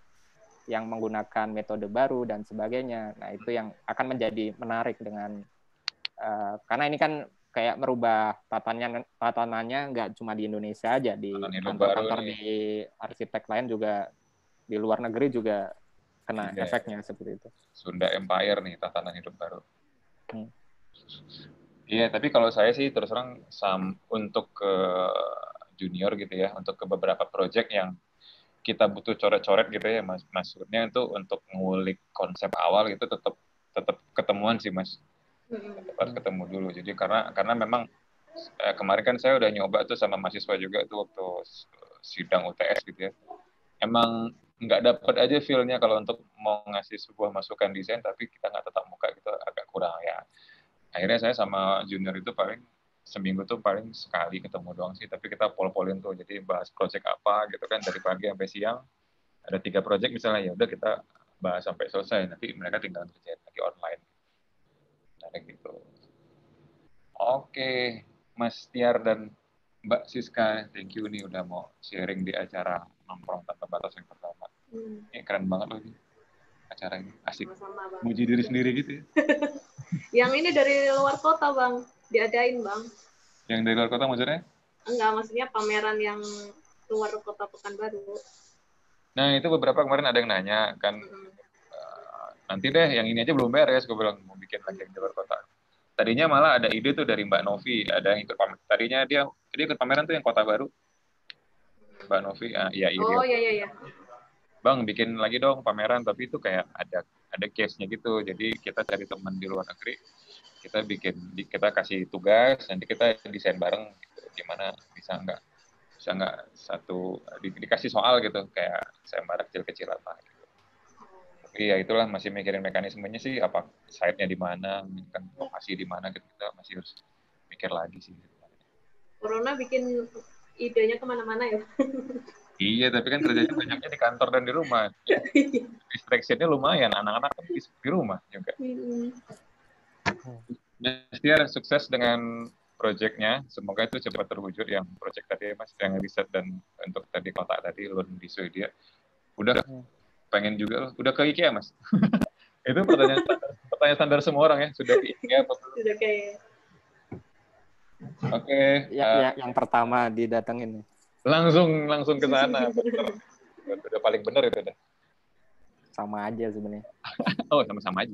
yang menggunakan metode baru dan sebagainya. Nah, itu yang akan menjadi menarik dengan karena ini kan kayak merubah tatanannya nggak cuma di Indonesia aja, di kantor-kantor di arsitek lain juga, di luar negeri juga kena efeknya seperti itu. Sunda Empire nih, tatanan hidup baru. Iya, tapi kalau saya sih terus terang untuk ke junior gitu ya, untuk ke beberapa project yang kita butuh coret-coret gitu ya, Mas. Maksudnya itu untuk ngulik konsep awal gitu tetap ketemuan sih, Mas. Harus ketemu dulu. Jadi karena memang kemarin kan saya udah nyoba tuh sama mahasiswa juga tuh waktu sidang UTS gitu ya. Emang nggak dapat aja feel-nya kalau untuk mau ngasih sebuah masukan desain tapi kita nggak tatap muka gitu agak kurang ya. Akhirnya saya sama junior itu paling seminggu tuh paling sekali ketemu doang sih, tapi kita pol-polin tuh, jadi bahas project apa gitu kan dari pagi sampai siang, ada 3 project misalnya, ya udah kita bahas sampai selesai, nanti mereka tinggal kerjain lagi online. Nah, gitu. Oke, Mas Tiar dan Mbak Siska, thank you nih udah mau sharing di acara Nongkrong Tanpa Batas yang pertama. Ini keren banget loh ini acara ini, asik. Sama-sama, Bang. Muji diri sendiri gitu ya. Yang ini dari luar kota Bang, diadain Bang. Yang dari luar kota maksudnya? Enggak, maksudnya pameran yang luar kota Pekanbaru. Nah itu beberapa kemarin ada yang nanya kan, nanti deh yang ini aja belum beres, gue bilang mau bikin lagi yang di luar kota. Tadinya malah ada ide tuh dari Mbak Novi, ada yang ikut pameran. Tadinya dia ikut pameran tuh yang Kota Baru. Mbak Novi, iya. Oh iya. Bang bikin lagi dong pameran, tapi itu kayak ada case-nya gitu. Jadi kita cari teman di luar negeri, kita kasih tugas, nanti kita desain bareng gitu. Gimana bisa nggak satu dikasih soal gitu, kayak sayembara kecil-kecilan lah gitu. Tapi ya itulah masih mikirin mekanismenya sih, apa site-nya di mana, kan lokasi di mana gitu, kita masih harus mikir lagi sih. Corona bikin idenya kemana-mana ya. Iya, tapi kan kerjanya banyaknya di kantor dan di rumah. Distraction-nya lumayan, anak-anak kan di rumah juga. Mas Tiar, sukses dengan proyeknya. Semoga itu cepat terwujud yang proyek tadi Mas, yang riset dan untuk tadi kotak tadi, Lund di Swedia. Udah pengen juga, udah ke IKEA Mas. Itu pertanyaan standar semua orang ya, sudah ke IKEA apa belum? Sudah kayak. Oke. Yang pertama didatengin. Langsung ke sana. Udah paling benar itu dah. Sama aja sebenarnya. Oh, sama-sama aja.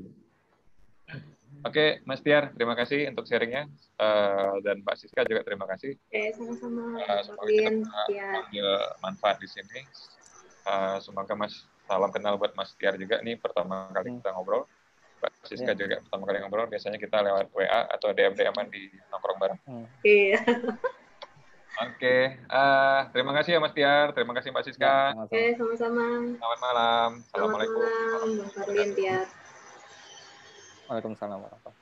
Oke, Mas Tiar, terima kasih untuk sharingnya. Dan Mbak Siska juga terima kasih. Oke, sama-sama. Semoga kita ambil manfaat di sini. Semoga Mas, salam kenal buat Mas Tiar juga. Ini pertama kali kita ngobrol. Mbak Siska juga pertama kali ngobrol. Biasanya kita lewat WA atau DM-an di nongkrong bareng. Iya. Oke, terima kasih ya Mas Tiar. Terima kasih Mbak Siska. Oke, sama-sama. Selamat malam. Assalamualaikum. Selamat malam, Bang Farlin, Tiar. Waalaikumsalam warahmatullahi wabarakatuh.